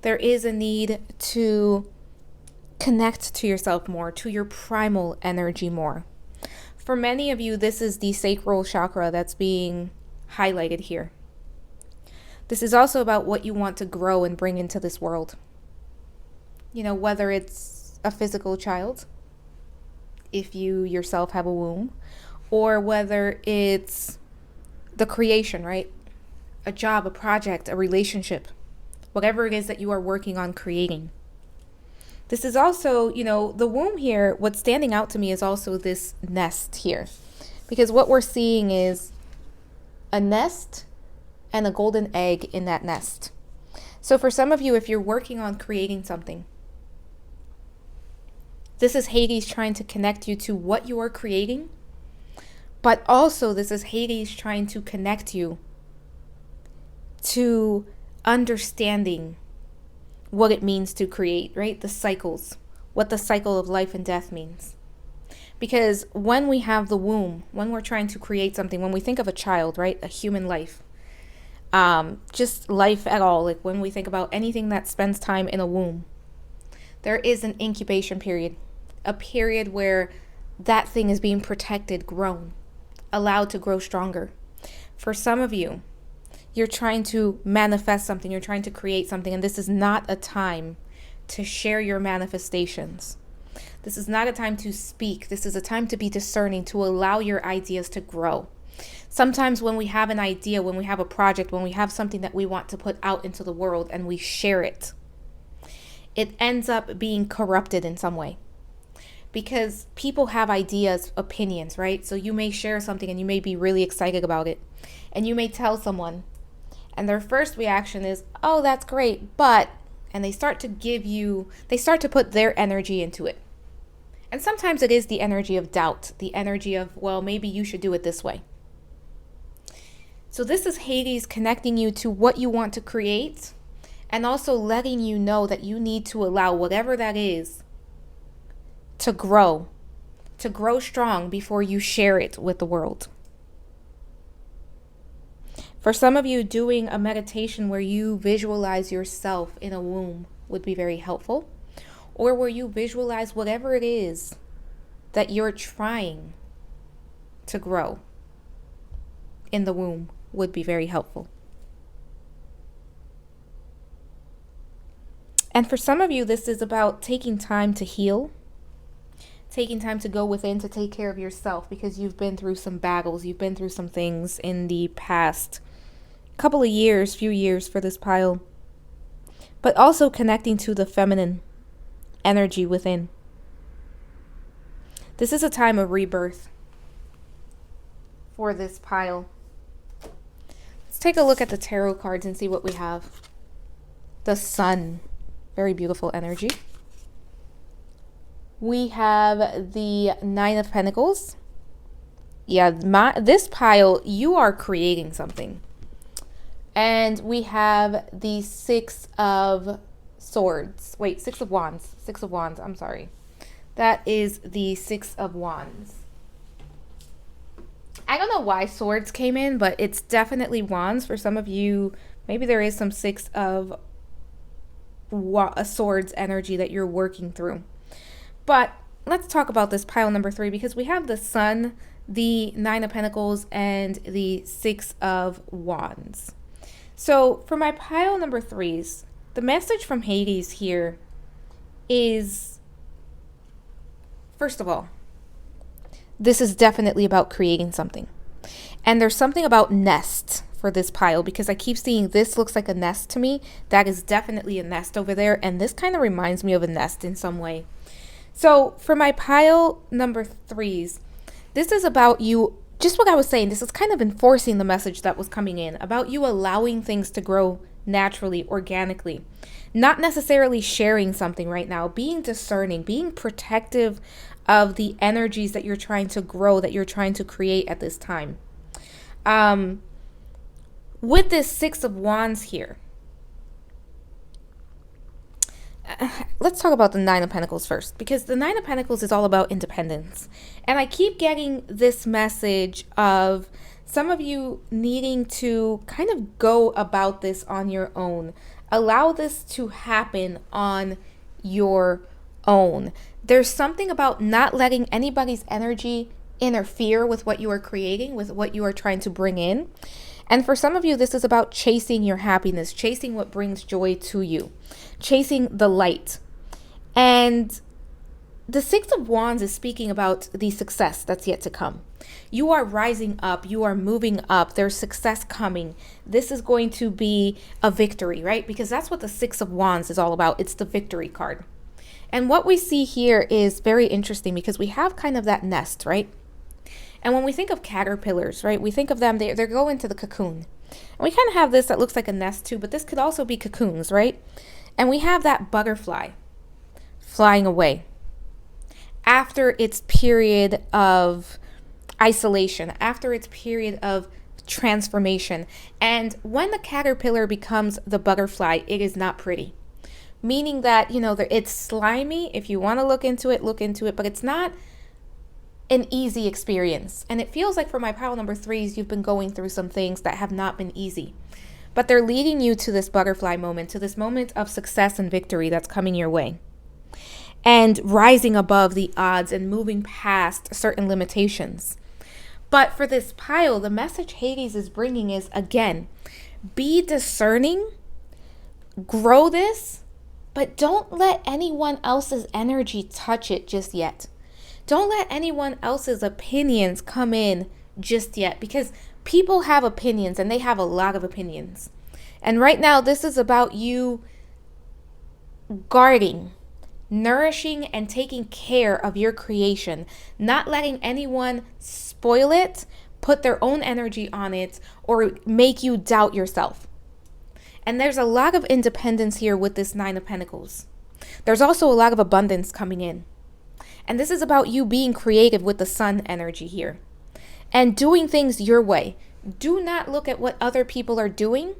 There is a need to connect to yourself more, to your primal energy more. For many of you, this is the sacral chakra that's being highlighted here. This is also about what you want to grow and bring into this world. whether it's a physical child, if you yourself have a womb, or whether it's the creation, right? A job, a project, a relationship, whatever it is that you are working on creating. This is also, the womb here, what's standing out to me is also this nest here. Because what we're seeing is a nest and a golden egg in that nest. So for some of you, if you're working on creating something, this is Hades trying to connect you to what you are creating, but also this is Hades trying to connect you to understanding what it means to create, right? The cycles, what the cycle of life and death means. Because when we have the womb, when we're trying to create something, when we think of a child, right? A human life, just life at all, like when we think about anything that spends time in a womb, there is an incubation period, a period where that thing is being protected, grown, allowed to grow stronger. For some of you, you're trying to manifest something, you're trying to create something, and this is not a time to share your manifestations. This is not a time to speak. This is a time to be discerning, to allow your ideas to grow. Sometimes when we have an idea, when we have a project, when we have something that we want to put out into the world and we share it, it ends up being corrupted in some way. Because people have ideas, opinions, right? So you may share something and you may be really excited about it. And you may tell someone, and their first reaction is, oh, that's great, but, and they start to put their energy into it. And sometimes it is the energy of doubt, the energy of, well, maybe you should do it this way. So this is Hades connecting you to what you want to create, and also letting you know that you need to allow whatever that is to grow strong before you share it with the world. For some of you, doing a meditation where you visualize yourself in a womb would be very helpful, or where you visualize whatever it is that you're trying to grow in the womb would be very helpful. And for some of you, this is about taking time to heal, taking time to go within to take care of yourself, because you've been through some battles, you've been through some things in the past couple of years, few years for this pile, but also connecting to the feminine energy within. This is a time of rebirth for this pile. Let's take a look at the tarot cards and see what we have. The Sun, very beautiful energy. We have the Nine of Pentacles. Yeah, this pile, you are creating something. And we have the Six of Swords. Wait, Six of Wands. Six of Wands, I'm sorry. That is the Six of Wands. I don't know why swords came in, but it's definitely wands. For some of you, maybe there is some Six of Swords energy that you're working through. But let's talk about this pile number 3, because we have the Sun, the Nine of Pentacles, and the Six of Wands. So for my pile number 3s, the message from Hades here is, first of all, this is definitely about creating something. And there's something about nest for this pile, because I keep seeing this looks like a nest to me. That is definitely a nest over there. And this kind of reminds me of a nest in some way. So for my pile number 3s, this is about you, just what I was saying, this is kind of enforcing the message that was coming in, about you allowing things to grow naturally, organically, not necessarily sharing something right now, being discerning, being protective of the energies that you're trying to grow, that you're trying to create at this time. With this Six of Wands here, let's talk about the Nine of Pentacles first, because the Nine of Pentacles is all about independence. And I keep getting this message of some of you needing to kind of go about this on your own. Allow this to happen on your own. There's something about not letting anybody's energy interfere with what you are creating, with what you are trying to bring in. And for some of you, this is about chasing your happiness, chasing what brings joy to you, chasing the light. And the Six of Wands is speaking about the success that's yet to come. You are rising up. You are moving up. There's success coming. This is going to be a victory, right? Because that's what the Six of Wands is all about. It's the victory card. And what we see here is very interesting because we have kind of that nest, right? And when we think of caterpillars, right, we think of them, they're going to the cocoon. And we kind of have this that looks like a nest too, but this could also be cocoons, right? And we have that butterfly flying away after its period of isolation, after its period of transformation. And when the caterpillar becomes the butterfly, it is not pretty. Meaning that, it's slimy. If you want to look into it, but it's not an easy experience. And it feels like for my pile number 3s, you've been going through some things that have not been easy. But they're leading you to this butterfly moment, to this moment of success and victory that's coming your way. And rising above the odds and moving past certain limitations. But for this pile, the message Hades is bringing is, again, be discerning, grow this, but don't let anyone else's energy touch it just yet. Don't let anyone else's opinions come in just yet, because people have opinions and they have a lot of opinions. And right now, this is about you guarding, nourishing, and taking care of your creation, not letting anyone spoil it, put their own energy on it, or make you doubt yourself. And there's a lot of independence here with this Nine of Pentacles. There's also a lot of abundance coming in. And this is about you being creative with the Sun energy here and doing things your way. Do not look at what other people are doing,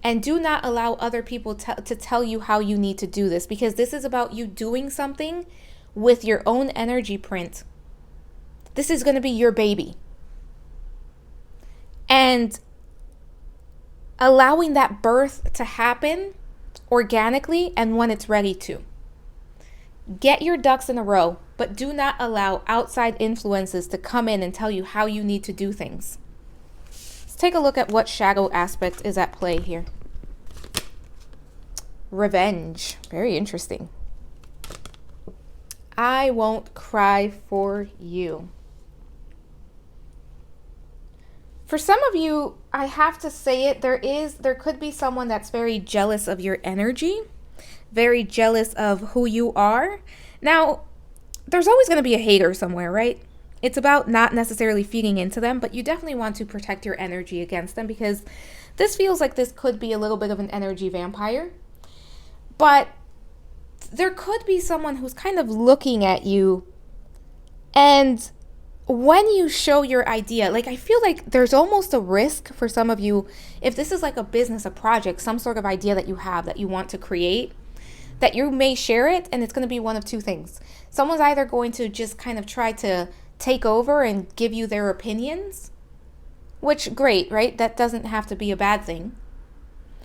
and do not allow other people to tell you how you need to do this, because this is about you doing something with your own energy print. This is going to be your baby. And allowing that birth to happen organically and when it's ready to. Get your ducks in a row, but do not allow outside influences to come in and tell you how you need to do things. Let's take a look at what shadow aspect is at play here. Revenge. Very interesting. I won't cry for you. For some of you, I have to say it, there could be someone that's very jealous of your energy, very jealous of who you are. Now, there's always going to be a hater somewhere, right? It's about not necessarily feeding into them, but you definitely want to protect your energy against them, because this feels like this could be a little bit of an energy vampire. But there could be someone who's kind of looking at you, and when you show your idea, like, I feel like there's almost a risk for some of you, if this is like a business, a project, some sort of idea that you have that you want to create, that you may share it, and it's going to be one of two things. Someone's either going to just kind of try to take over and give you their opinions, which, great, right? That doesn't have to be a bad thing.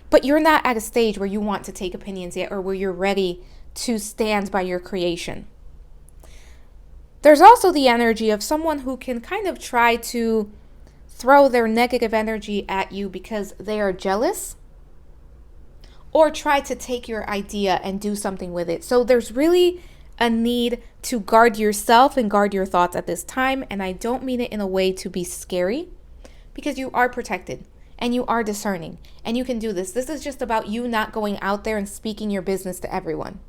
But you're not at a stage where you want to take opinions yet, or where you're ready to stand by your creation. There's also the energy of someone who can kind of try to throw their negative energy at you because they are jealous, or try to take your idea and do something with it. So there's really a need to guard yourself and guard your thoughts at this time. And I don't mean it in a way to be scary, because you are protected and you are discerning and you can do this. This is just about you not going out there and speaking your business to everyone.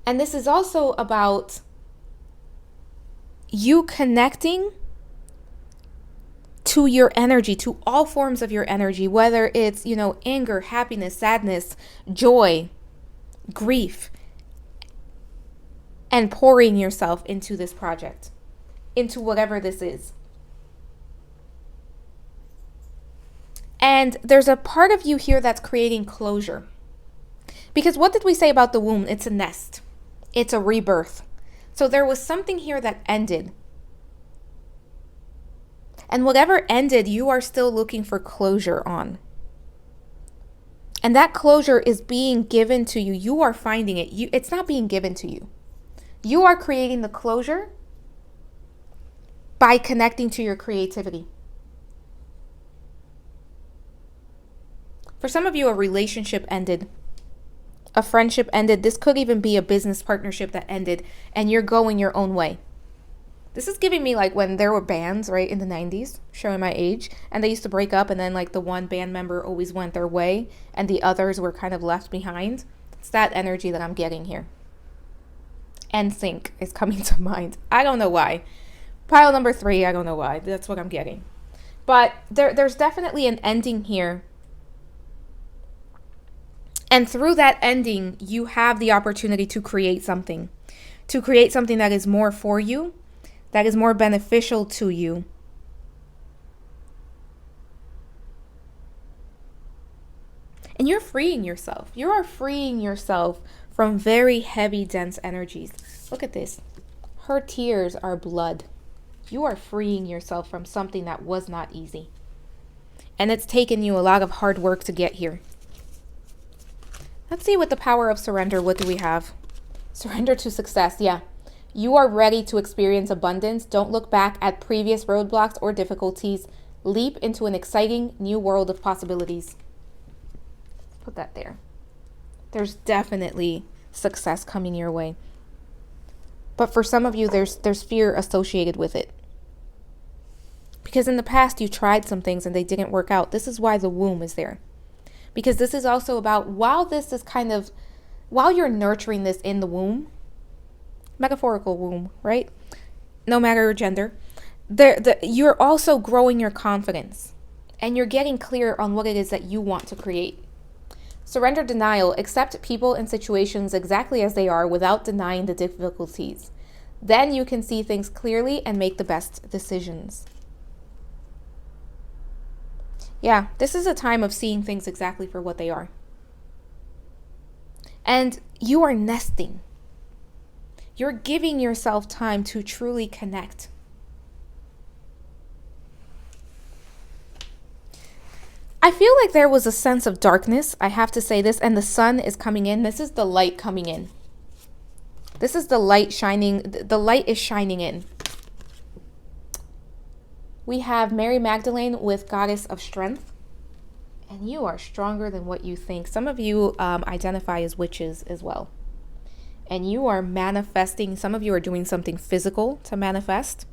And this is also about you connecting to your energy, to all forms of your energy, whether it's, anger, happiness, sadness, joy, grief, and pouring yourself into this project, into whatever this is. And there's a part of you here that's creating closure. Because what did we say about the womb? It's a nest. It's a rebirth. So there was something here that ended. And whatever ended, you are still looking for closure on. And that closure is being given to you. You are finding it. It's not being given to you. You are creating the closure by connecting to your creativity. For some of you, a relationship ended A friendship ended. This could even be a business partnership that ended and you're going your own way. This is giving me like when there were bands, right, in the 90s, showing my age, and they used to break up and then like the one band member always went their way and the others were kind of left behind. It's that energy that I'm getting here. NSYNC is coming to mind. I don't know why. Pile number 3, I don't know why. That's what I'm getting. But there's definitely an ending here. And through that ending, you have the opportunity to create something. To create something that is more for you, that is more beneficial to you. And you're freeing yourself. You are freeing yourself from very heavy, dense energies. Look at this. Her tears are blood. You are freeing yourself from something that was not easy. And it's taken you a lot of hard work to get here. Let's see with the power of surrender, what do we have? Surrender to success, yeah. You are ready to experience abundance. Don't look back at previous roadblocks or difficulties. Leap into an exciting new world of possibilities. Put that there. There's definitely success coming your way. But for some of you, there's fear associated with it. Because in the past, you tried some things and they didn't work out. This is why the womb is there. Because this is also about, while you're nurturing this in the womb, metaphorical womb, right? No matter your gender, you're also growing your confidence and you're getting clear on what it is that you want to create. Surrender denial. Accept people and situations exactly as they are without denying the difficulties. Then you can see things clearly and make the best decisions. Yeah, this is a time of seeing things exactly for what they are. And you are nesting. You're giving yourself time to truly connect. I feel like there was a sense of darkness, I have to say this, and the sun is coming in. This is the light coming in. This is the light shining. The light is shining in. We have Mary Magdalene with Goddess of Strength. And you are stronger than what you think. Some of you identify as witches as well. And you are manifesting. Some of you are doing something physical to manifest.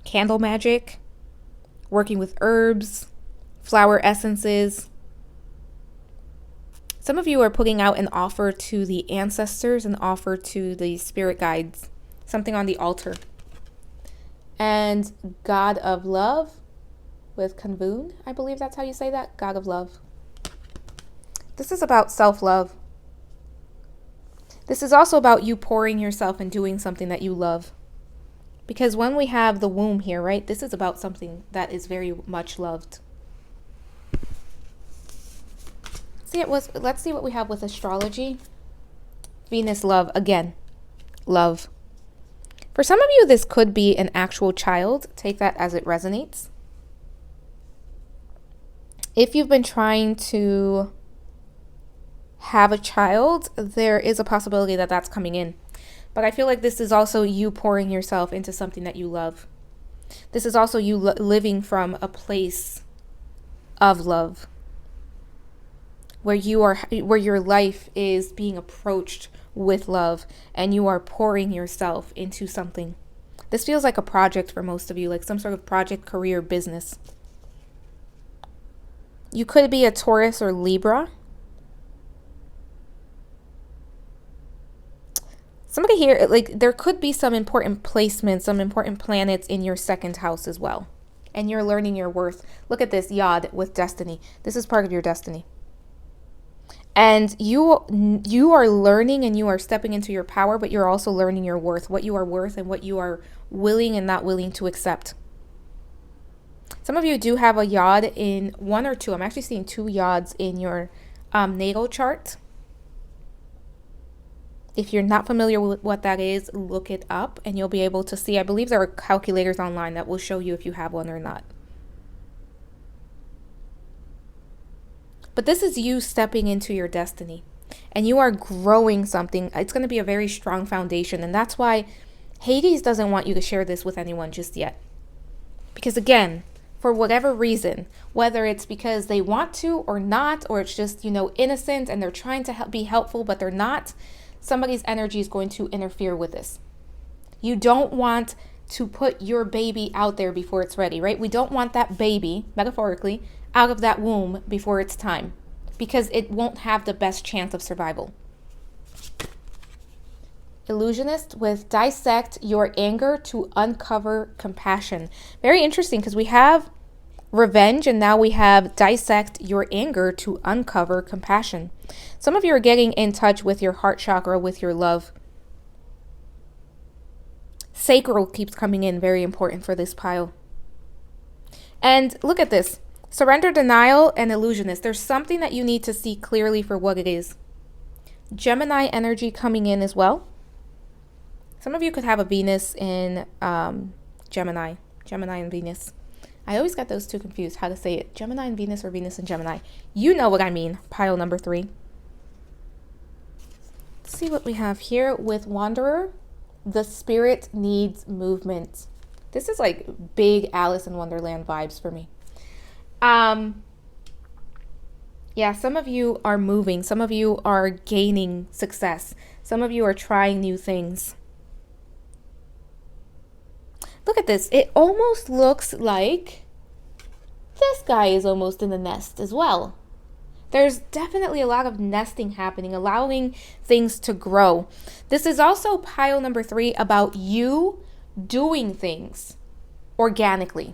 Candle magic. Working with herbs. Flower essences. Some of you are putting out an offer to the ancestors, an offer to the spirit guides. Something on the altar. And God of Love with Kanvun. I believe that's how you say that. God of Love. This is about self-love. This is also about you pouring yourself and doing something that you love. Because when we have the womb here, right, this is about something that is very much loved. Let's see what we have with astrology. Venus love. Again, love. For some of you, this could be an actual child. Take that as it resonates. If you've been trying to have a child, there is a possibility that that's coming in. But I feel like this is also you pouring yourself into something that you love. This is also you living from a place of love. Where your life is being approached with love and you are pouring yourself into something. This feels like a project for most of you, like some sort of project, career, business. You could be a Taurus or Libra. Somebody here, like there could be some important placements, some important planets in your second house as well. And you're learning your worth. Look at this, Yod with destiny. This is part of your destiny. And you are learning and you are stepping into your power, but you're also learning your worth, what you are worth and what you are willing and not willing to accept. Some of you do have a Yod in one or two. I'm actually seeing 2 Yods in your natal chart. If you're not familiar with what that is, look it up and you'll be able to see. I believe there are calculators online that will show you if you have one or not. But this is you stepping into your destiny and you are growing something. It's going to be a very strong foundation. And that's why Hades doesn't want you to share this with anyone just yet. Because again, for whatever reason, whether it's because they want to or not, or it's just, innocent and they're trying to be helpful, but they're not, somebody's energy is going to interfere with this. You don't want to put your baby out there before it's ready, right? We don't want that baby, metaphorically, out of that womb before it's time, because it won't have the best chance of survival. Illusionist with dissect your anger to uncover compassion. Very interesting, because we have revenge and now we have dissect your anger to uncover compassion. Some of you are getting in touch with your heart chakra, with your love. Sacral keeps coming in, very important for this pile. And look at this. Surrender, denial, and illusionist. There's something that you need to see clearly for what it is. Gemini energy coming in as well. Some of you could have a Venus in Gemini and Venus. I always got those two confused, how to say it. Gemini and Venus or Venus and Gemini. You know what I mean. Pile number 3. Let's see what we have here with Wanderer. The spirit needs movement. This is like big Alice in Wonderland vibes for me. Yeah, some of you are moving. Some of you are gaining success. Some of you are trying new things. Look at this. It almost looks like this guy is almost in the nest as well. There's definitely a lot of nesting happening, allowing things to grow. This is also pile number 3 about you doing things organically.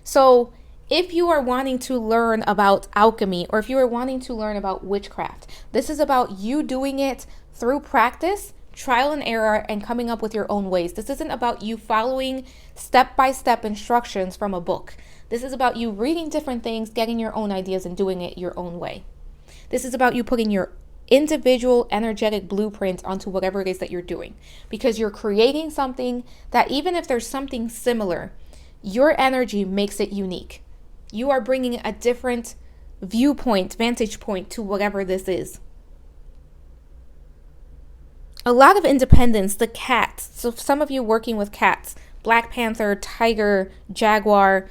So if you are wanting to learn about alchemy, or if you are wanting to learn about witchcraft, this is about you doing it through practice, trial and error, and coming up with your own ways. This isn't about you following step-by-step instructions from a book. This is about you reading different things, getting your own ideas, and doing it your own way. This is about you putting your individual energetic blueprint onto whatever it is that you're doing, because you're creating something that, even if there's something similar, your energy makes it unique. You are bringing a different viewpoint, vantage point to whatever this is. A lot of independence, the cat. So some of you working with cats, Black Panther, tiger, jaguar,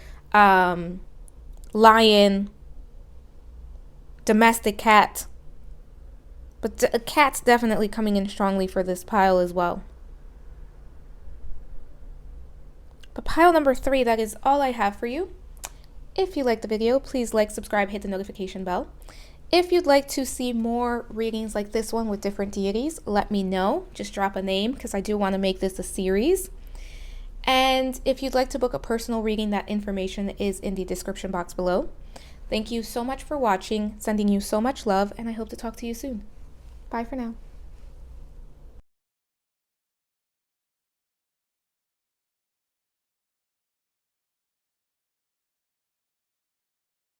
lion, domestic cat. But a cat's definitely coming in strongly for this pile as well. But pile number 3, that is all I have for you. If you liked the video, please like, subscribe, hit the notification bell. If you'd like to see more readings like this one with different deities, let me know. Just drop a name, because I do want to make this a series. And if you'd like to book a personal reading, that information is in the description box below. Thank you so much for watching, sending you so much love, and I hope to talk to you soon. Bye for now.